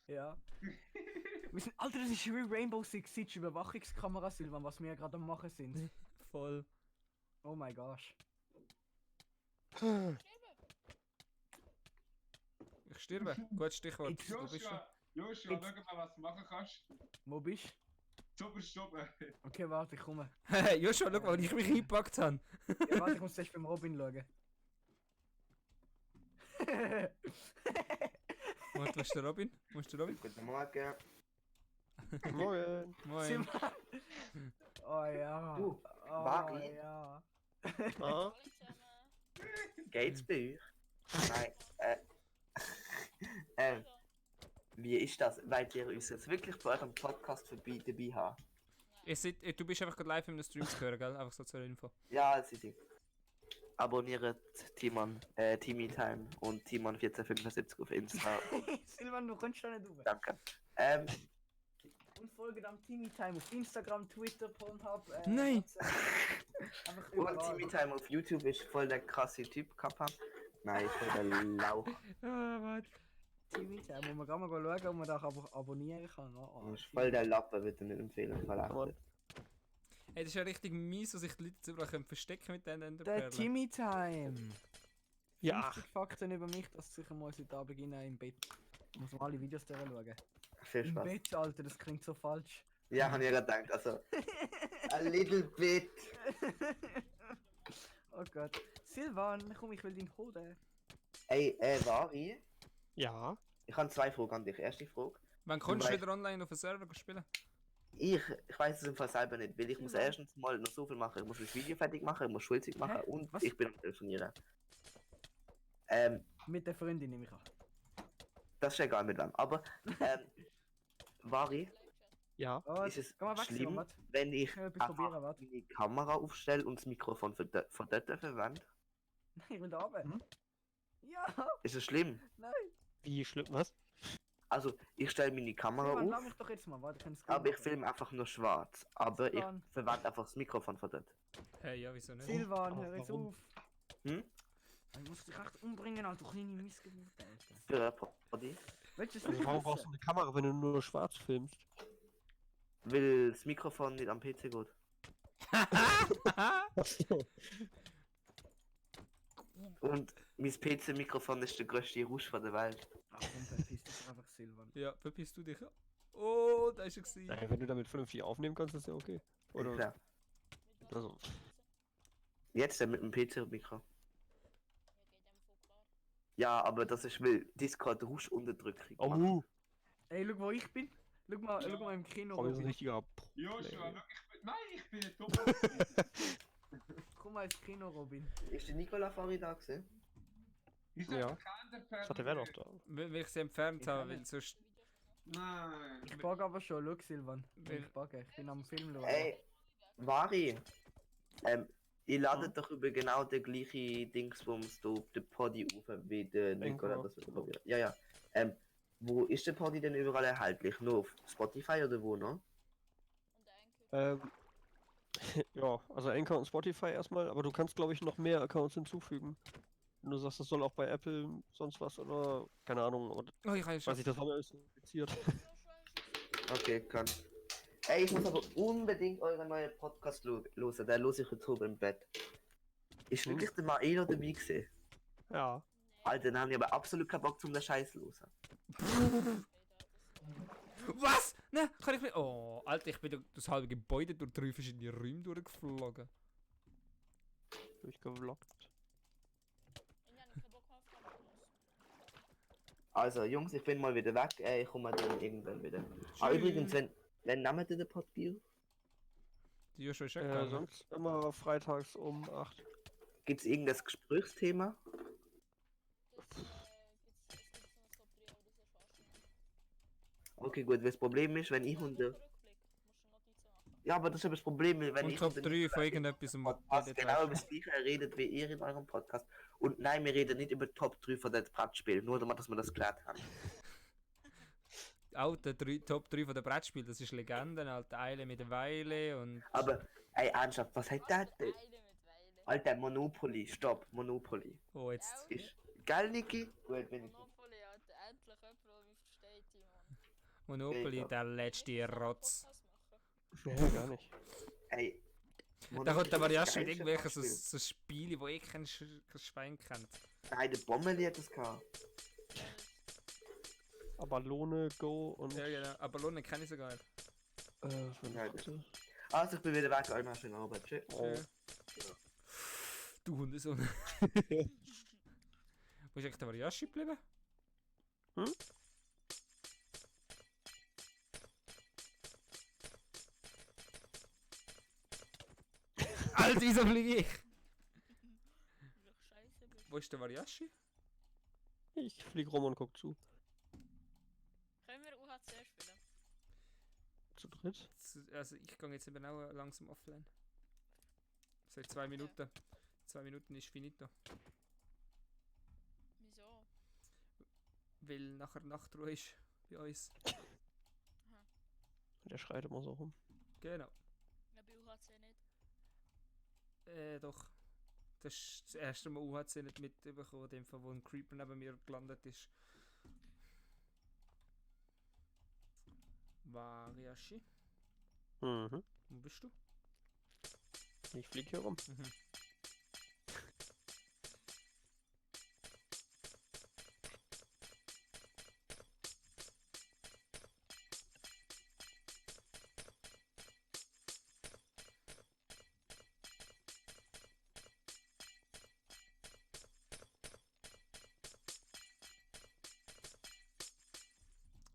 S1: Ja. Wir sind, Alter, das ist wie Rainbow Six Siege Überwachungskamera, Silvan, was wir gerade am machen sind.
S2: Voll.
S1: Oh my gosh.
S2: Ich sterbe. Gutes Stichwort.
S1: Jetzt-
S2: Wo bist du?
S6: Joshua, schau mal, was du machen kannst.
S1: Wo bist
S6: Zuoberst oben.
S1: du? Okay, warte, ich komme.
S2: Hey, Joshua, schau mal, wie ich mich eingepackt habe.
S1: Ja, warte, ich muss zuerst beim Robin schauen.
S2: Warte, wo ist der Robin? Wo ist der Robin?
S5: Guten Morgen.
S3: Morgen.
S2: Moin.
S1: Simon. Oh ja.
S5: Du,
S1: Oh
S5: Mari?
S1: ja.
S3: Ah,
S5: Geht's bei euch? Nein, wie ist das? Wollt ihr uns jetzt wirklich bei eurem Podcast dabei haben?
S2: Du bist einfach gerade live im Stream zu hören, gell? Einfach so zur Info.
S5: Ja, sie. Abonniert Timon, Timmy Time und Timon1475 auf Insta.
S1: Silvan, du kommst da nicht rüber.
S5: Danke.
S1: Und folgt am Timmy Time auf Instagram, Twitter, Pornhub.
S2: Nein.
S1: WhatsApp. Einfach
S5: Und
S1: überall.
S5: Timmy Time auf YouTube ist voll der krasse Typ, Kappa. Nein, voll der Lauch.
S2: Ah, warte.
S1: Timmy Time, wo man gerade mal schauen, ob man da abonnieren kann. Oh,
S5: Ist voll der Lappen, würde ich nicht empfehlen. Verlacht.
S2: Hey, das ist ja richtig mies, dass sich die Leute überall können verstecken mit den
S1: Der
S2: Enderperlen.
S1: Timmy Time.
S3: ja.
S1: 50 Fakten über mich, dass sicher mal heute Abend im Bett. Ich muss mal alle Videos schauen.
S5: Viel
S1: Im
S5: Spaß.
S1: Bett, Alter, das klingt so falsch.
S5: Ja, habe ich ja gedacht. Also, a little bit.
S1: Oh Gott. Silvan, komm, ich will den holen.
S5: Ey, Vari,
S3: Ja.
S5: ich habe zwei Fragen an dich. Erste Frage.
S2: Wann kommst du
S5: Weil-
S2: wieder online auf den Server spielen?
S5: Ich weiß es im Fall selber nicht, weil ich muss
S1: Ja.
S5: erstens mal noch so viel machen. Ich muss das Video fertig machen, ich muss Schulzeit machen und
S1: Was?
S5: ich bin am Telefonieren.
S1: Mit der Freundin nehme ich an.
S5: Das ist egal mit wem. Aber, Vari,
S3: Ja.
S1: Oh,
S5: ist es
S1: geh mal weg,
S5: schlimm,
S1: Simon, warte.
S5: wenn ich
S1: Ich will etwas probieren,
S5: einfach
S1: warte.
S5: die Kamera aufstelle und das Mikrofon von dort verwende?
S1: Nein, ich will da runter.
S3: Mhm.
S1: Ja,
S5: Ist es schlimm?
S1: nein.
S3: Wie schlimm, was?
S5: Also, ich stelle meine Kamera
S1: Silvan, lass mich
S5: auf,
S1: doch jetzt mal, warte, ich kann es
S5: aber ich filme einfach nur schwarz. Aber ich
S1: Silvan.
S5: verwende einfach das Mikrofon von dort.
S2: Hey, ja, wieso nicht?
S1: Silvan,
S3: Aber
S1: hör jetzt
S3: warum?
S1: auf.
S5: Hm?
S1: Ich muss dich echt umbringen, Alter, du kleine Missgeburt, Alter.
S5: Für eine Party.
S1: Willst du es
S3: Also,
S1: nicht
S3: warum brauchst du
S1: wissen?
S3: eine Kamera, wenn du nur schwarz filmst?
S5: Weil das Mikrofon nicht am PC geht. Und mein PC-Mikrofon ist der größte Rausch von der Welt.
S1: Ach komm, verpiss dich einfach, Silvan.
S2: Ja, verpiss du dich. Oh, da ist er gewesen.
S3: Naja, wenn du damit vernünftig aufnehmen kannst, ist ja okay. Oder?
S5: Ja.
S3: Also,
S5: Jetzt mit dem PC-Mikro. Ja, aber das ist weil Discord Rauschunterdrückung.
S3: oh,
S1: Ey, schau, wo ich bin. Schau mal im Kino.
S3: aber ist ein
S1: Robin.
S3: richtiger
S6: Joshua,
S3: Player.
S6: schau, ich bin... Nein, ich bin nicht dumm.
S1: Komm mal ins Kino, Robin.
S7: Ist der Nicola vorhin da gewesen?
S6: Wieso
S3: Ja.
S6: hat keiner
S3: Ich dachte, der wäre doch da.
S2: Will ich sie entfernt
S1: Ich
S2: haben,
S1: auch
S2: weil
S1: nicht.
S2: sonst...
S6: Nein.
S1: Ich bug aber schon, schau Silvan.
S2: Will-
S1: Ich bugge, ich bin am Film schauen.
S7: Ey, Vari, ihr ladet doch über genau den gleichen Dingsbums da den Poddy auf, wie der Nicola
S3: Anchor.
S7: das probiert. Ja, ja. Wo ist der Poddy denn überall erhältlich? Nur auf Spotify oder wo noch?
S3: Ja, also Anchor und Spotify erstmal, aber du kannst, glaube ich, noch mehr Accounts hinzufügen. Wenn du sagst, das soll auch bei Apple sonst was oder keine Ahnung, oder
S2: Oh, ich kann ja
S3: weiß
S2: schon...
S3: ich, das war mir alles so kompliziert.
S7: Okay, kann. Ey, ich muss aber unbedingt euren neuen Podcast hören. Den höre ich heute oben im Bett. Ist wirklich der Maelo dabei gewesen?
S3: Ja.
S7: Alter, dann haben die aber absolut keinen Bock zum den Scheiß zu hören.
S2: Was? Ne, kann ich nicht... Oh, Alter, ich bin durch das halbe Gebäude durch 3 verschiedene Räume durchgeflogen.
S3: Durchgevloggt.
S7: Also, Jungs, ich bin mal wieder weg. Ich komme dann irgendwann wieder. Ah, übrigens, wenn nehmt ihr den Podcast?
S2: Die Joshua ist schon gegangen.
S3: Sonst immer freitags um 8.
S7: Gibt es irgendein Gesprächsthema? Okay, gut, das Problem ist, wenn ich unter. Ja, aber das ist aber das Problem, wenn
S2: Und
S7: ich
S2: Top
S7: unter
S2: 3 von irgendetwas im
S7: Podcast
S2: Reddit
S7: genau
S2: weißt.
S7: über das gleiche redet wie ihr in eurem Podcast. Und nein, wir reden nicht über Top 3 von den Brettspielen, nur damit dass wir das geklärt haben.
S2: Auch der Top 3 von der Brettspiele, das ist Legenden, alte Eile mit der Weile und...
S7: Aber, ey, ernsthaft, was hat das denn? Alter, Monopoly, stopp, Monopoly.
S2: Oh, jetzt...
S7: Ist geil, Niki? Gut, wenn ich.
S4: Monopoly, Alter, endlich jemand, der mich versteht, Mann.
S2: Monopoly,
S7: Ja.
S2: der letzte Rotz.
S3: Nee, gar nicht.
S7: Ey.
S2: Da kommt der Variation mit
S7: geilste
S2: irgendwelchen
S7: Brettspiel.
S2: so Spiele, wo ich kein Schwein kennt.
S7: Nein, der Bommel hat das gehabt.
S3: Abalone, Go und.
S2: Ja, genau. Aber Lohne kenne ich sogar nicht.
S3: Was war
S7: Ja,
S3: das dritte?
S7: Also, ich bin wieder weg, einmal schöne Arbeit. Tschüss.
S3: Oh.
S2: Du Hundesohn. Wo ist eigentlich der Variashi geblieben?
S3: Hm?
S2: Alter, wieso fliege ich?
S4: Doch scheiße bist.
S2: Wo ist der Variashi?
S3: Ich flieg rum und guck zu.
S4: Können wir UHC spielen?
S3: Zu dritt?
S2: Also ich gehe jetzt eben auch langsam offline. Seit 2 Minuten. 2 Minuten ist finito.
S4: Wieso?
S2: Weil nachher Nachtruhe ist bei uns.
S3: Der schreit immer so rum.
S2: Genau.
S4: Ja, bei UHC nicht.
S2: Doch. Das ist das erste Mal UHC nicht mitbekommen, dem Fall, wo ein Creeper neben mir gelandet ist. Variashi,
S3: Mhm.
S2: wo bist du?
S3: Ich flieg hier rum.
S2: Mhm.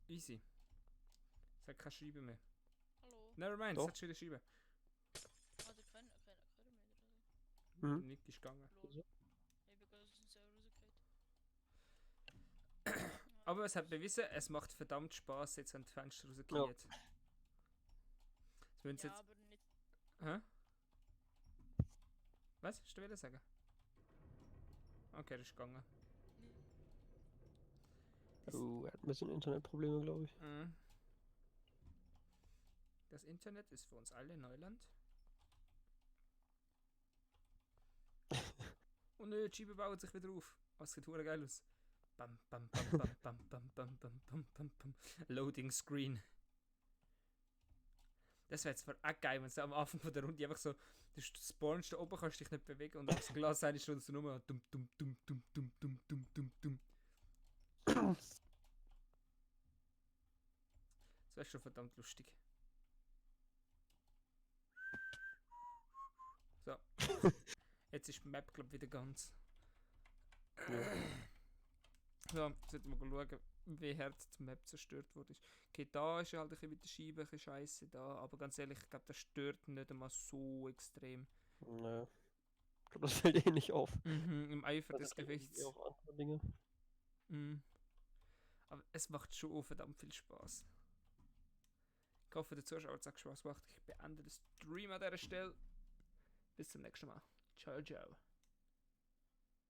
S2: Easy. Es hat keine Scheibe mehr.
S4: Hallo?
S2: Nevermind,
S3: Doch.
S2: es hat schon eine Scheibe.
S4: Ah, die können wir nicht, oder?
S3: Mhm.
S2: Nick ist gegangen.
S4: Lol. Ich bin gerade aus dem Server rausgekriegt.
S2: Aber es hat bewiesen, es macht verdammt Spaß, jetzt wenn die Fenster rausgehen. Das müssen sie
S4: Ja,
S2: jetzt...
S4: aber nicht.
S2: Hä? Was? Hast du wieder sagen? Okay, das ist gegangen.
S3: Oh, er hat ein bisschen Internetprobleme, glaube ich.
S2: Mhm. Das Internet ist für uns alle Neuland. Und nö, die Scheibe baut sich wieder auf. Was sieht hure geil aus. Bam, bam, bam, bam, bam, bam, bam, bam, bam, bam, bam. Loading Screen. Das wäre jetzt voll auch geil, wenn du am Anfang von der Runde einfach so, du spawnst da oben, kannst dich nicht bewegen und aufs Glas eine Stunde so nur dumm, dumm, dumm, dumm, dumm, dumm, dumm, dumm, dumm. Das wäre schon verdammt lustig. So. Jetzt ist die Map, glaube ich, wieder ganz. So, jetzt sollten wir schauen, wie hart die Map zerstört wurde. Okay, da ist ja halt ein bisschen mit der Scheibe ein bisschen scheiße da, aber ganz ehrlich, ich glaube, das stört nicht einmal so extrem.
S3: Nö. Ich glaube, das fällt eh nicht auf.
S2: Im Eifer
S3: Also
S2: des
S3: kriegen
S2: Gefechts.
S3: die auch andere Dinge.
S2: Mhm. Aber es macht schon verdammt viel Spaß. Ich hoffe, der Zuschauer hat es auch Spaß gemacht. Ich beende den Stream an dieser Stelle. Bis zum nächsten Mal. Ciao, ciao.